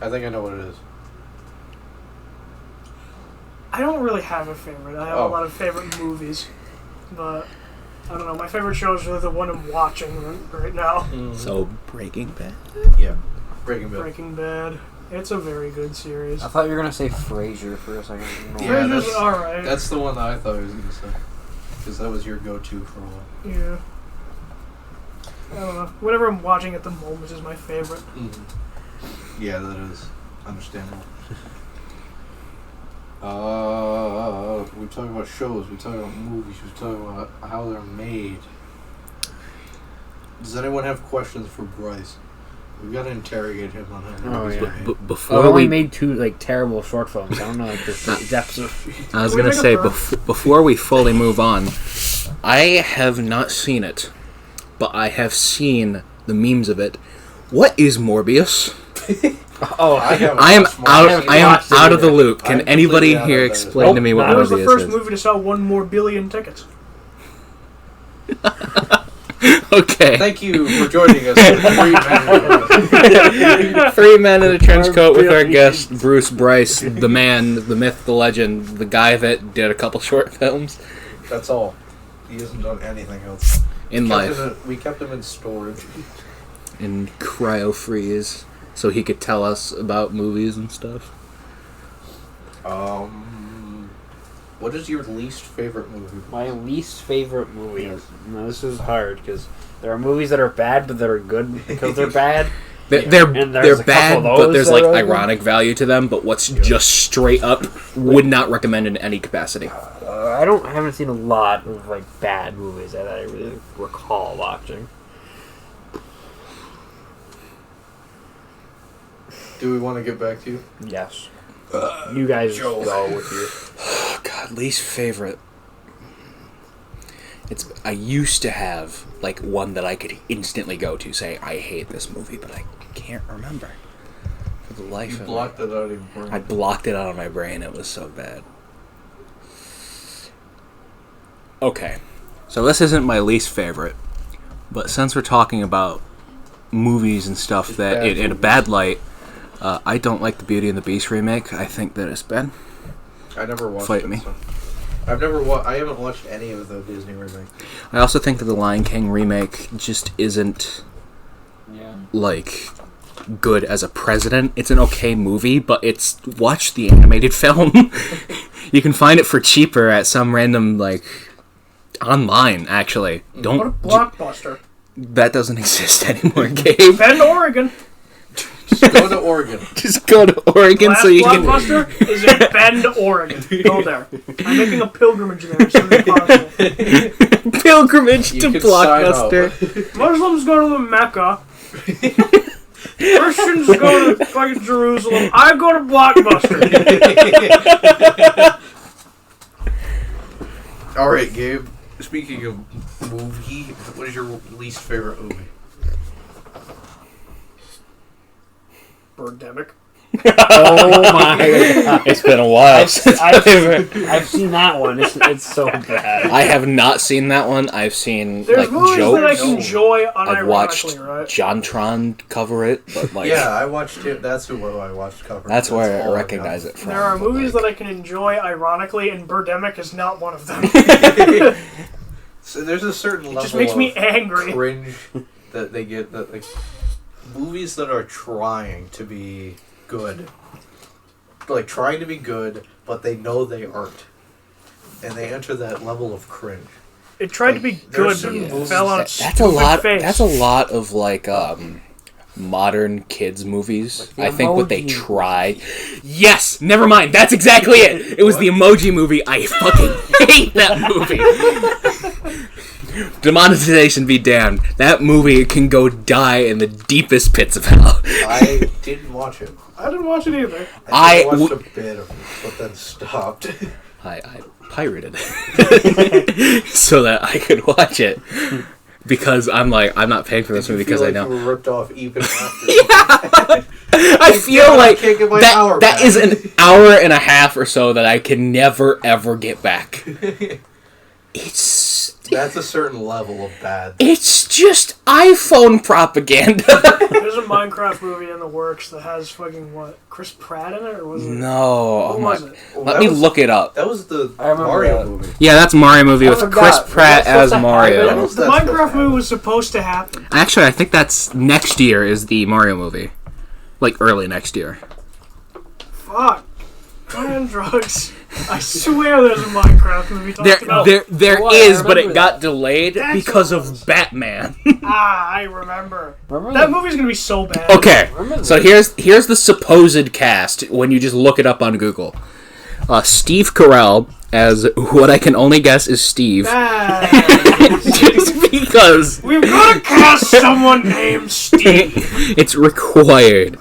I think I know what it is. I don't really have a favorite. I have a lot of favorite movies, but I don't know. My favorite show is really the one I'm watching right now. Mm-hmm. So, Breaking Bad? Yeah. Breaking Bad. Breaking Bad. It's a very good series. I thought you were gonna say Frasier for a second. No. Yeah, Frasier's alright. That's the one that I thought I was going to say. Because that was your go-to for a while. Yeah. I don't know. Whatever I'm watching at the moment is my favorite. Mm-hmm. Yeah, that is understandable. We talk about shows, we talk about movies, we talk about how they're made. Does anyone have questions for Bryce? We've got to interrogate him on how movies are made. Before I've only we made 2 like terrible short films. I don't know like the depths of. I was Can we going to make say, a third? before we fully move on, I have not seen it, but I have seen the memes of it. What is Morbius? Oh, I haven't I am watched out. Morbius. I am watched it out of the either. loop. Can I'm anybody completely out here of that. explain to me what That was the Morbius first is? movie to sell 1 more billion tickets. Okay. Thank you for joining us. For 3 men in a trench coat with our guest Bruce Bryce, the man, the myth, the legend, the guy that did a couple short films That's all. He hasn't done anything else. in life, We kept him in storage. in cryo freeze, so he could tell us about movies and stuff. What is your least favorite movie? my least favorite movie. No, this is hard because there are movies that are bad but that are good because they're bad. They're And there's a bad, couple of but those there's that like are really good. ironic value to them. But what's just straight up would not recommend in any capacity. I haven't seen a lot of like bad movies that I really recall watching. Do we want to get back to you? Yes. You guys Joe. go with you. Oh God, least favorite. I used to have like one that I could instantly go to, say I hate this movie, but I can't remember for the life You of blocked it out of your brain. I blocked it out of my brain. It was so bad. Okay, so this isn't my least favorite, but since we're talking about movies and stuff It's that bad in a movies. bad light, I don't like the Beauty and the Beast remake. I think that it's bad. I never watched Fight it. me. So. I haven't watched any of the Disney remakes. I also think that the Lion King remake just isn't Yeah. like good as a precedent. It's an okay movie, but it's watch the animated film. You can find it for cheaper at some random like online. Actually, What a don't blockbuster. that doesn't exist anymore, Gabe. Bend, Oregon. Just go to Oregon. Just go to Oregon Last so you can. blockbuster is in Bend, Oregon. Go there. I'm making a pilgrimage there as soon as possible. Pilgrimage You to can sign up. Blockbuster. Muslims go to the Mecca. Christians go to fucking Jerusalem. I go to Blockbuster. All right, Gabe. Speaking of movie, what is your least favorite movie? Birdemic. Oh my god. It's been a while. I've seen that one. It's so bad. I have not seen that one. I've seen There's like movies that I jokes. can enjoy I've watched unironically, right? JonTron cover it, but like Yeah, I watched it. That's who I watched cover. that's where I all recognize got. it from. There are but, movies like, that I can enjoy ironically, and Birdemic is not one of them. So there's a certain level It just makes me of angry. cringe that they get. That like movies that are trying to be good, like trying to be good, but they know they aren't, and they enter that level of cringe. It tried to be Like, good, there's but certain it movies fell on That- its that's a stupid lot. face. That's a lot of like modern kids movies. Like the I think what they Emoji try. Yes, never mind. That's exactly it. It was the Emoji Movie. I fucking hate that movie. Demonetization be damned. That movie can go die in the deepest pits of hell. I didn't watch it. I didn't watch it either. I watched a bit of it, but then stopped. I pirated it so that I could watch it because I'm not paying for this movie because I know. You were ripped off even after. I feel God, I like can't get my hour that back. is an hour and a half or so that I can never ever get back. That's a certain level of bad. It's just iPhone propaganda. There's a Minecraft movie in the works that has fucking what? Chris Pratt in it, or was it? No, What was it? Well, let that me was- look it up. That was the I remember Mario that. movie. Yeah, that's Mario movie I with forgot. Chris Pratt Was that as supposed to Mario. happen? was The that supposed to Minecraft movie happen? was supposed to happen. Actually, I think that's next year is the Mario movie, like early next year. Fuck. Man, drugs. I swear there's a Minecraft movie talking about. There Oh, I is, but it remember got that. delayed That's because what it of was. Batman. I remember. Remember That movie's gonna be so bad. Okay, Remember so here's the supposed cast when you just look it up on Google. Steve Carell as what I can only guess is Steve, Bad. just because We've gotta cast someone named Steve. it's required.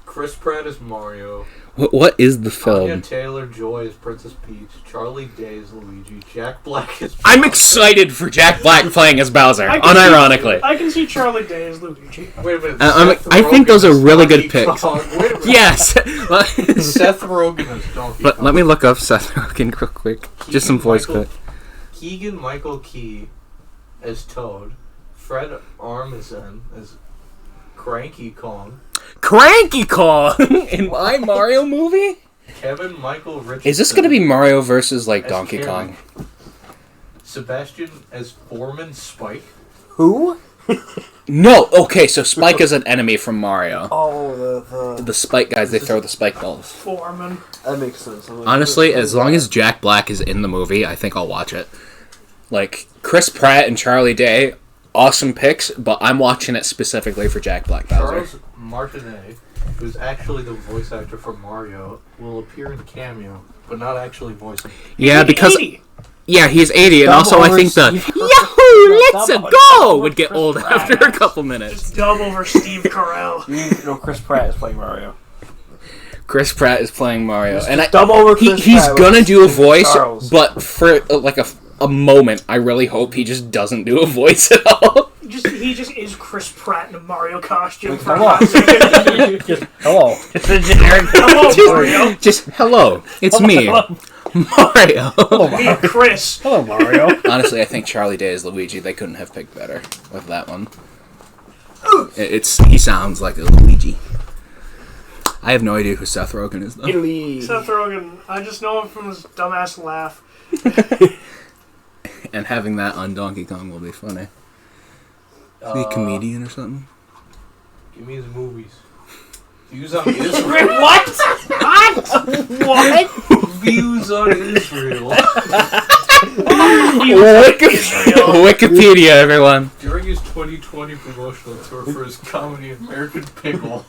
Chris Pratt is Mario. What is the Anya film? Taylor-Joy is Princess Peach. Charlie Day is Luigi. Jack Black is... I'm excited for Jack Black playing as Bowser, I can unironically. I can see Charlie Day as Luigi. Wait a minute. I think those are really good Donkey picks. Kong. Wait a minute. Yes, Seth Rogan is Donkey but Kong. let me look up Seth Rogen real quick. Just some voice clip. Keegan-Michael Key as Toad. Fred Armisen as Cranky Kong. Cranky Kong in my Mario movie? Kevin Michael Richardson. Is this gonna be Mario versus like as Donkey Karen. Kong? Sebastian as Foreman Spike. Who? No. Okay, so Spike is an enemy from Mario. Oh, The Spike guys, they throw the Spike balls. Foreman. that makes sense. I'm like, Honestly, as long as Jack Black is in the movie, I think I'll watch it. Like Chris Pratt and Charlie Day, awesome picks, but I'm watching it specifically for Jack Black Bowser. Charles Martinet, who's actually the voice actor for Mario, will appear in cameo, but not actually voice him. Yeah, because 80. yeah, he's 80, and also I think the Steve- Yahoo, let's Double- go would get Chris old Pratt. after a couple minutes. Just dub over Steve Carell. Chris Pratt is playing Mario. Chris Pratt is playing Mario, and Double over Chris he's Pratt gonna with do a voice, Charles. but for like a moment, I really hope he just doesn't do a voice at all. He he just is Chris Pratt in a Mario costume Like, for a hello. hot second. Just hello. Just a generic. Hello, Mario. Just hello, it's me, Mario. Hello, Me, Mario. Chris. Hello, Mario. Honestly, I think Charlie Day as Luigi. They couldn't have picked better with that one. He sounds like a Luigi. I have no idea who Seth Rogan is though. Italy. Seth Rogan. I just know him from his dumbass laugh. And having that on Donkey Kong will be funny. Is he a comedian or something? Give me his movies. Views on Israel. What? What? Views on Israel. Wikipedia, everyone. During his 2020 promotional tour for his comedy American Pickle.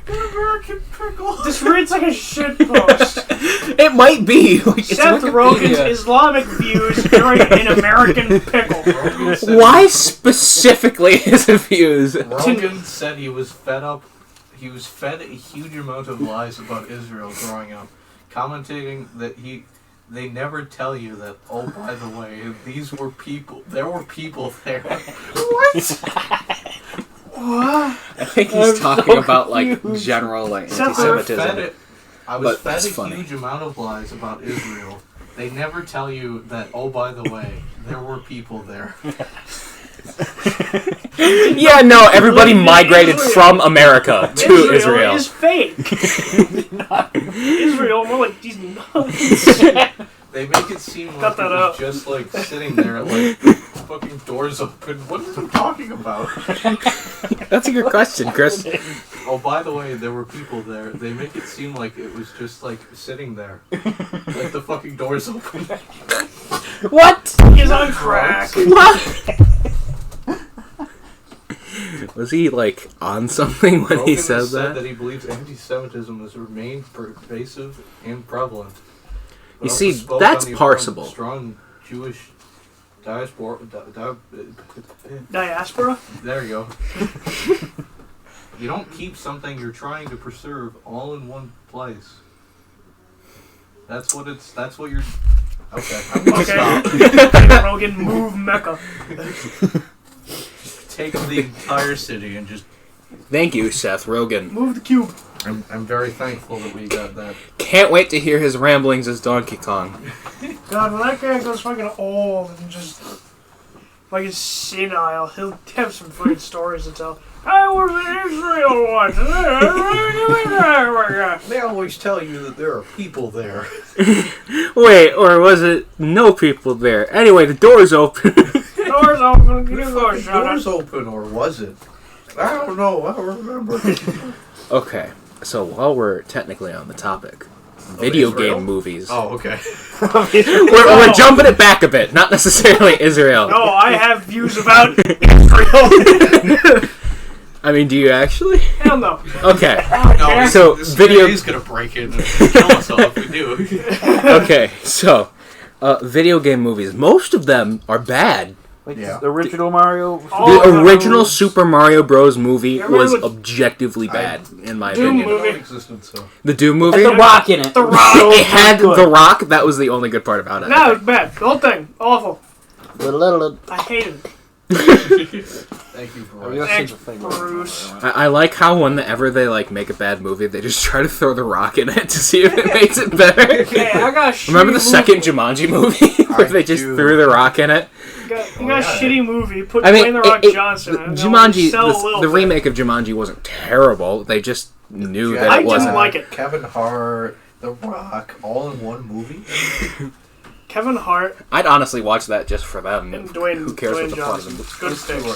American Pickle. This reads like a shit post. It might be. Seth Rogen's Islamic views during an American Pickle. Why specifically his views? Rogan said he was fed up. He was fed a huge amount of lies about Israel growing up, commentating that they never tell you that, oh, by the way, these were people. There were people there. What? I think he's talking about like general like anti-Semitism. I was But that's fed a funny. huge amount of lies about Israel. They never tell you that, oh, by the way, there were people there. Yeah, no, everybody migrated from America to Israel. Is fake. Israel, more like these nuts. They make it seem like Cut that it was out. just like sitting there, like fucking doors open. What are they talking about? That's a good question, Chris. Oh, by the way, there were people there. They make it seem like it was just like sitting there, like the fucking doors open. What? He's on crack. Was he like on something when he Rogan said said that? he believes anti-Semitism has remained pervasive and prevalent. But You also see, spoke that's on the parsable. Strong Jewish diaspora. Diaspora? There you go. You don't keep something you're trying to preserve all in one place. That's what you're. Okay, I'm gonna stop. Okay. Rogan, move Mecca. Take the entire city and just. Thank you, Seth Rogan. Move the cube. I'm very thankful that we got that. Can't wait to hear his ramblings as Donkey Kong. God, when that guy goes fucking old and just fucking senile, he'll have some fucking stories to tell. I was in Israel once. They always tell you that there are people there. Wait, or was it no people there? Anyway, the door's open. Doors open. Can you go The shut doors it? open, or was it? I don't know. I don't remember. Okay, so while we're technically on the topic, video Israel? game movies. Oh, okay. We're jumping it back a bit, not necessarily Israel. No, I have views about Israel. I mean, do you actually? Hell no. Okay. No, So, this video- is gonna break in and kill us all if we do. Okay, so video game movies. Most of them are bad. Like Yeah. the original Mario. Oh, The no. original Super Mario Bros. Movie Yeah, remember was the objectively bad, in my Doom opinion. movie. Non-existent, so. The Doom With movie? the Rock in it. The Rock. It had The Rock. That was the only good part about it. No, it's bad. The whole thing. Awful. Little. I hated it. Thank you, Oh, Bryce. yeah. Thanks, such a thing. Bruce. I like how whenever they like make a bad movie, they just try to throw The Rock in it to see if it makes it better. Hey, I got a shitty Remember the movie. second Jumanji movie where I they just do. threw The Rock in it? You got a shitty movie. Put I mean, Dwayne The Rock Johnson in it. Jumanji, Sell a little the bit. remake of Jumanji wasn't terrible. They just knew that I it didn't wasn't. like it. Kevin Hart, The Rock, all in one movie. Kevin Hart I'd honestly watch that just for them. and Dwayne, Who cares Dwayne what the plot of Johnson. the Good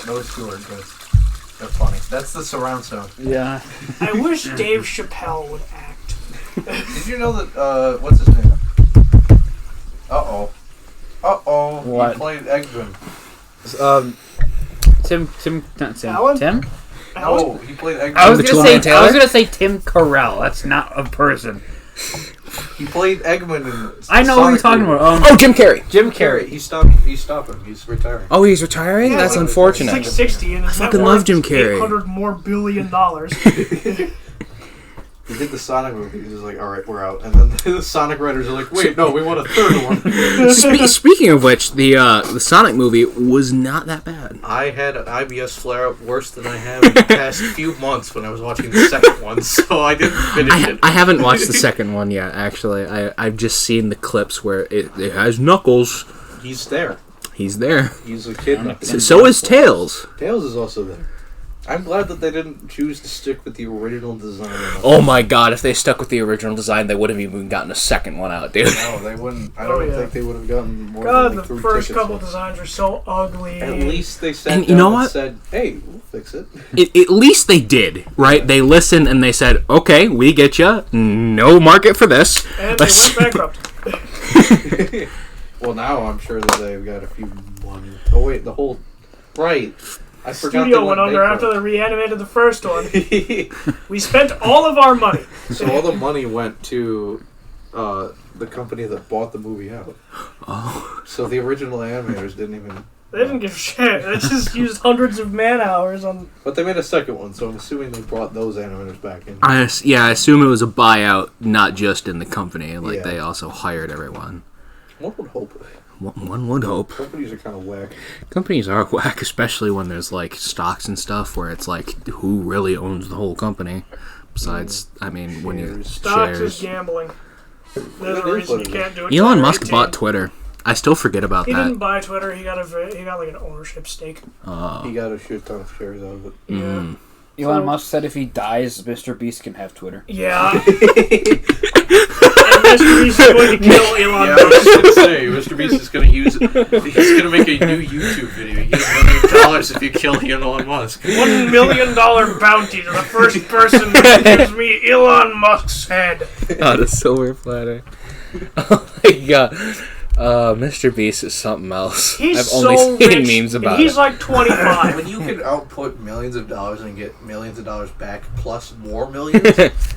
Those two sticks. are good. They're funny. That's the surround sound. Yeah. I wish Dave Chappelle would act. Did you know that? What's his name? Uh-oh. What? He played Eggman. Not Tim. Alan? Tim? No, he played Eggman. I was The gonna Toolman say. Taylor? I was gonna say Tim Carell. That's not a person. He played Eggman in. I know what you're talking Sonic about. Oh, Jim Carrey. Jim Carrey. Carrey. He's stopping. He's retiring. Oh, he's retiring? Yeah, That's like- unfortunate. He's like 60 and his fucking net love worth Jim is Carrey. $800 more billion. He did the Sonic movie. He was like, all right, we're out. And then the Sonic writers are like, wait, no, we want a third one. Speaking of which, the Sonic movie was not that bad. I had an IBS flare-up worse than I have in the past few months when I was watching the second one, so I didn't finish it. I haven't watched the second one yet, actually. I've just seen the clips where it has Knuckles. He's there. He's there. He's a kid. So is Tails. Tails is also there. I'm glad that they didn't choose to stick with the original design. Oh my god, if they stuck with the original design, they would have even gotten a second one out, dude. No, they wouldn't. I don't think they would have gotten more God, than like the 3 first tickets couple left. designs were so ugly. At least they sat And down you know and what? said, hey, we'll fix it. At least they did, right? Yeah. They listened and they said, okay, we get you. No market for this. And they went bankrupt. Well, now I'm sure that they've got a few money. Oh, wait, the whole... Right. I forgot Studio they went under bankrupt. after they reanimated the first one. We spent all of our money. So all the money went to the company that bought the movie out. Oh. So the original animators didn't even... They didn't give a shit. They just used hundreds of man hours on... But they made a second one, so I'm assuming they brought those animators back in. I assume it was a buyout, not just in the company. Like, Yeah. they also hired everyone. One would hope. One would hope. Companies are kind of whack. Companies are whack, especially when there's, like, stocks and stuff where it's like, who really owns the whole company? Besides, I mean, when you... Shares. Stocks shares. is gambling. There's It a is reason what you it can't do it. Elon till Musk 18. bought Twitter. I still forget about He that. didn't buy Twitter. He got like an ownership stake. He got a shit ton of shares out of it. Mm. Elon Musk said if he dies, Mr. Beast can have Twitter. Yeah. And Mr. Beast is going to kill Elon Yeah, I was Musk. just gonna say, Mr. Beast is gonna use it. He's gonna make a new YouTube video. You get $1 million if you kill Elon Musk. $1 million bounty to the first person who gives me Elon Musk's head. Oh, the silver platter. Oh my god. Mr. Beast is something else. He's I've so only seen rich. memes about He's it. like 25. When you can output millions of dollars and get millions of dollars back plus more millions,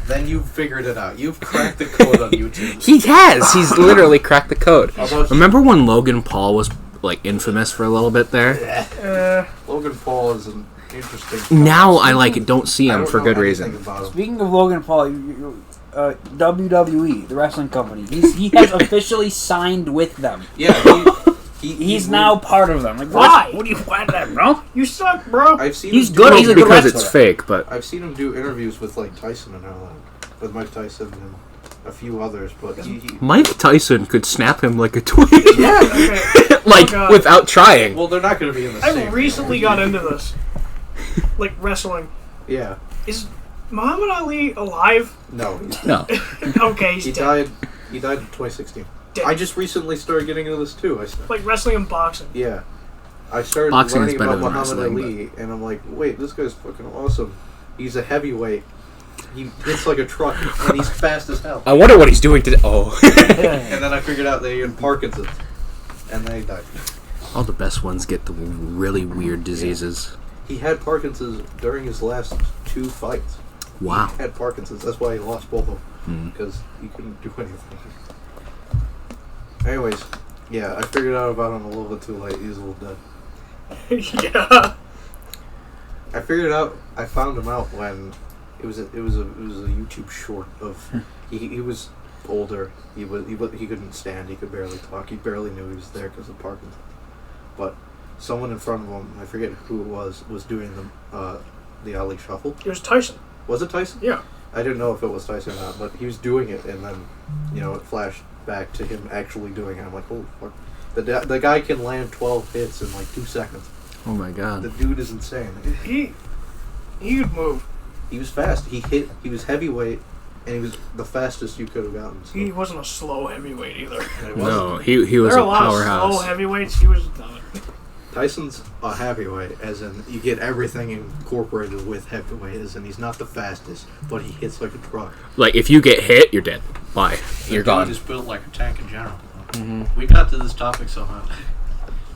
then you've figured it out. You've cracked the code on YouTube. He has. He's literally cracked the code. Although Remember when Logan Paul was like infamous for a little bit there? Logan Paul is an interesting. Now I don't see I him don't for know good anything reason. about him. Speaking of Logan Paul, WWE, the wrestling company, he has officially signed with them. Yeah, He's now part of them. Like, Why? What do you want that, bro? You suck, bro. I've seen He's him good. Do, He's a good because wrestler. it's fake, but I've seen him do interviews with like Tyson and all that, with Mike Tyson and a few others, but Mike Tyson could snap him like a twig. yeah. Okay. Like, God. without trying. Well, they're not going to be in the same. I recently got into this. Like wrestling. Yeah. Is Muhammad Ali alive? No. No. Okay, he's He dead. died. He died in 2016. Dead. I just recently started getting into this too. Like wrestling and boxing. Yeah. I started Boxing is learning better about than Muhammad wrestling, Ali, and I'm like, wait, this guy's fucking awesome. He's a heavyweight. He hits like a truck, and he's fast as hell. I wonder what he's doing today. Oh. And then I figured out that he had Parkinson's, and then he died. All the best ones get the really weird diseases. He had Parkinson's during his last 2 fights. Wow. He had Parkinson's. That's why he lost both of them, Mm. because he couldn't do anything. Anyways, yeah, I figured out about him a little bit too late. He's a little dead. Yeah. I figured out. I found him out when it was a YouTube short of he was older. He couldn't stand. He could barely talk. He barely knew he was there because of Parkinson's. But someone in front of him, I forget who it was doing the Ali Shuffle. It was Tyson. Was it Tyson? Yeah. I didn't know if it was Tyson or not, but he was doing it, and then it flashed back to him actually doing it. I'm like, holy fuck! The guy can land 12 hits in like 2 seconds. Oh my god. The dude is insane. He could move. He was fast. He was heavyweight, and he was the fastest you could have gotten. So. He wasn't a slow heavyweight either. No, he was There are a a lot of powerhouse. slow heavyweights. He was not. Tyson's a heavyweight, as in you get everything incorporated with heavyweight, as in he's not the fastest, but he hits like a truck. Like, if you get hit, you're dead. Bye. You're Dude gone. is built like a tank in general. Mm-hmm. We got to this topic somehow.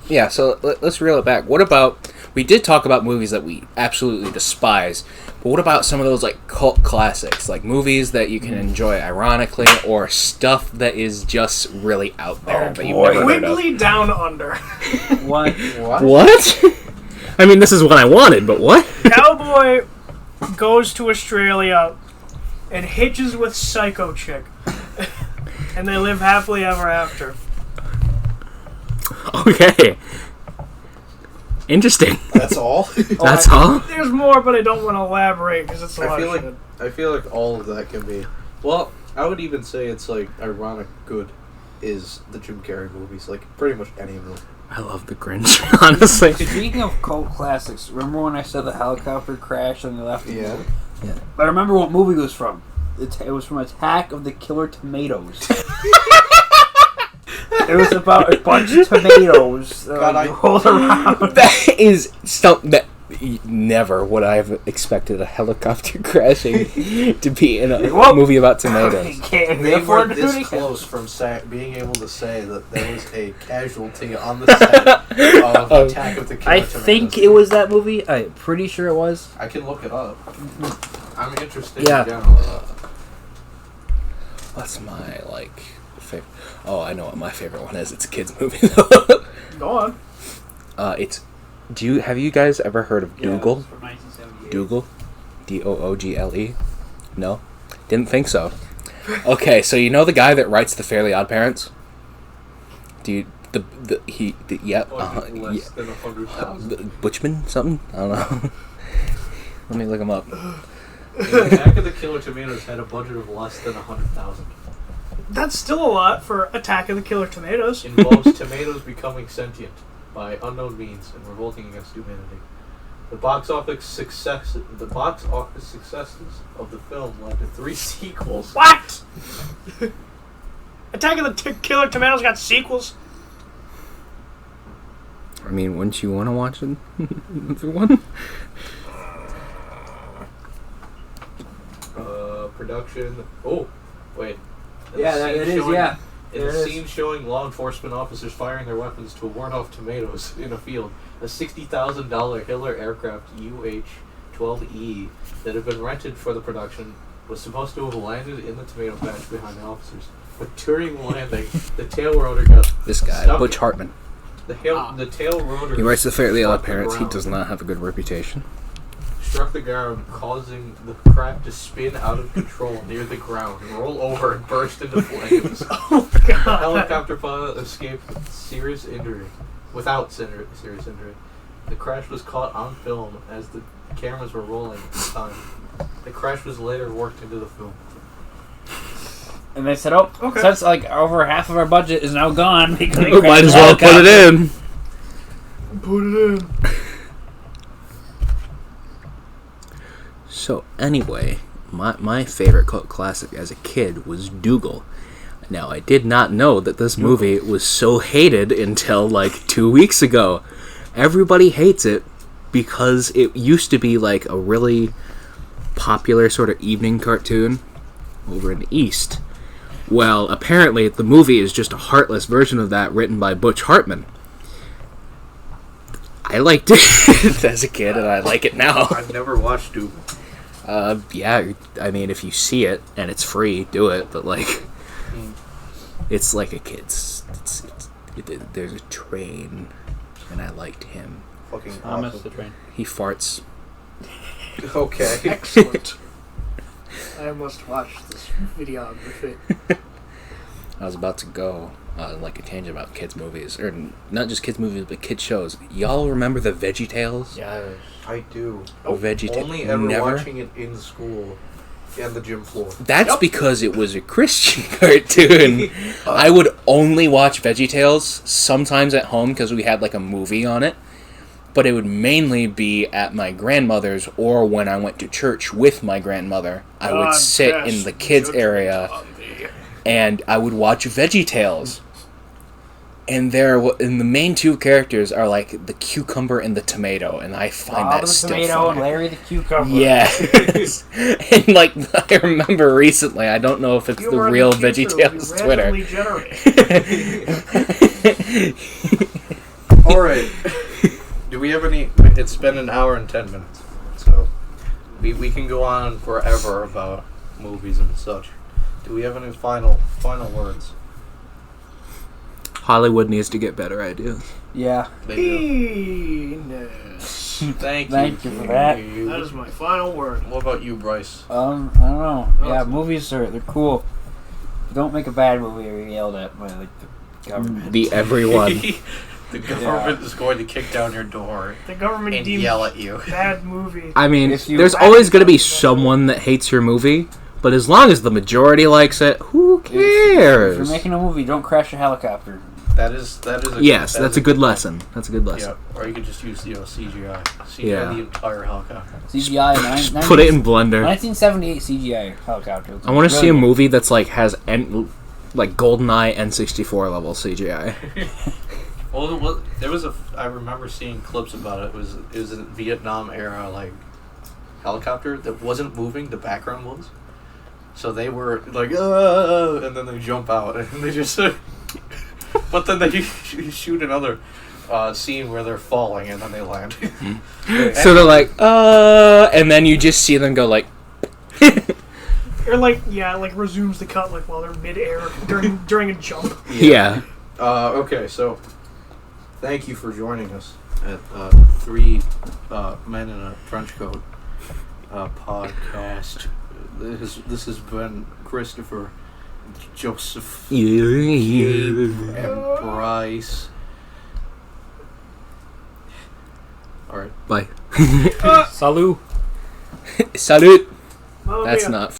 Yeah, so let's reel it back. What about... We did talk about movies that we absolutely despise, but what about some of those, like, cult classics? Like, movies that you can enjoy ironically, or stuff that is just really out there that you've never heard of? Wiggly Down Under. What? What? I mean, this is what I wanted, but what? Cowboy goes to Australia and hitches with Psycho Chick. And they live happily ever after. Okay. Interesting. That's all. That's all? There's more, but I don't want to elaborate because it's a lot of shit. I feel like all of that can be. Well, I would even say it's like ironic good is the Jim Carrey movies, like pretty much any of them. I love the Grinch, honestly. Speaking of cult classics, remember when I said the helicopter crashed and they left? Yeah. But I remember what movie it was from. It was from Attack of the Killer Tomatoes. It was about a bunch of tomatoes that rolled around. That is something that never would I have expected a helicopter crashing to be in a movie about tomatoes. They were this close from being able to say that there was a casualty on the set of Attack of the Killer I Tomatoes. think it was that movie. I'm pretty sure it was. I can look it up. I'm interested Yeah. in general. What's my, favorite? Oh, I know what my favorite one is. It's a kid's movie, though. Go on. Have you guys ever heard of Dougal? Yeah, from 1978. Dougal? Doogle? No? Didn't think so. Okay, so you know the guy that writes The Fairly Odd Parents? Do you... Yep. Less than 100,000. Butchman? Something? I don't know. Let me look him up. Attack of the Killer Tomatoes had a budget of less than 100,000. That's still a lot for Attack of the Killer Tomatoes. Involves tomatoes becoming sentient by unknown means and revolting against humanity. The box office successes of the film led to 3 sequels. What? Attack of the Killer Tomatoes got sequels? I mean, wouldn't you want to watch another one? Production. Oh, wait. Yeah, it is, yeah. In a scene showing law enforcement officers firing their weapons to ward off tomatoes in a field, a $60,000 Hiller aircraft UH-12E that had been rented for the production was supposed to have landed in the tomato patch behind the officers. But during landing, the tail rotor got This guy, stuck. Butch Hartman. The tail rotor. He writes The Fairly Odd struck the Parents. He ground. does not have a good reputation. Struck the ground, causing the craft to spin out of control near the ground, roll over, and burst into flames. Oh, The God. helicopter pilot escaped with serious injury. Serious injury. The crash was caught on film as the cameras were rolling at the time. The crash was later worked into the film. And they said, "Oh, Okay. since over half of our budget is now gone, because we Oh, might as well put it in. Put it in. So anyway, my favorite cult classic as a kid was Dougal. Now, I did not know that this movie was so hated until 2 weeks ago. Everybody hates it because it used to be a really popular sort of evening cartoon over in the East. Well, apparently the movie is just a heartless version of that written by Butch Hartman. I liked it as a kid, and I like it now. I've never watched Dougal. Yeah, I mean, if you see it and it's free, do it. But it's like a kid's. There's a train, and I liked him. Fucking Thomas awesome. the train. He farts. Okay. Excellent. I must watch this videography. I was about to go on a tangent about kids' movies, or not just kids' movies, but kids' shows. Y'all remember the VeggieTales? Yeah. I do. VeggieTales. Only ever Never. watching it in school and the gym floor. That's because it was a Christian cartoon. I would only watch VeggieTales sometimes at home because we had a movie on it. But it would mainly be at my grandmother's or when I went to church with my grandmother. I would sit in the kids area and I would watch VeggieTales. And the main 2 characters are the cucumber and the tomato, and I find Bob that the still tomato funny. and Larry the cucumber. Yes. And I remember recently, I don't know if it's the real VeggieTales Twitter. Alright. Do we have any... It's been an hour and 10 minutes. So, we can go on forever about movies and such. Do we have any final words? Hollywood needs to get better ideas. Yeah. They do. Penis. Thank you for that. That is my final word. What about you, Bryce? I don't know. Oh, Yeah, it's- movies they're cool. Don't make a bad movie or you're yelled at by like the government. The everyone. The government is going to kick down your door The government and deems yell at you. bad movie. I mean, If you- there's always going to be someone that hates your movie, but as long as the majority likes it, who If you're cares? making a movie, don't crash a helicopter. That is a Yes, that that's is a good lesson. That's a good lesson. Yeah, or you could just use CGI. CGI Yeah. the entire helicopter. CGI. Just put it in Blender. 1978 CGI helicopter. I want to see a Brilliant. movie that's like has like GoldenEye N64 level CGI. Well, there was I remember seeing clips about it. It was a Vietnam era like helicopter that wasn't moving. The background was. So they were like, and then they jump out and they just. But then they shoot another scene where they're falling and then they land. So they're like, and then you just see them go like. Or like resumes the cut like while they're mid-air during a jump. Yeah. Okay, so thank you for joining us at Three Men in a Trench Coat podcast. This has been Christopher, Joseph, Gabe, and Bryce. All right. Bye. Salut. Salute. Mamma That's mia. not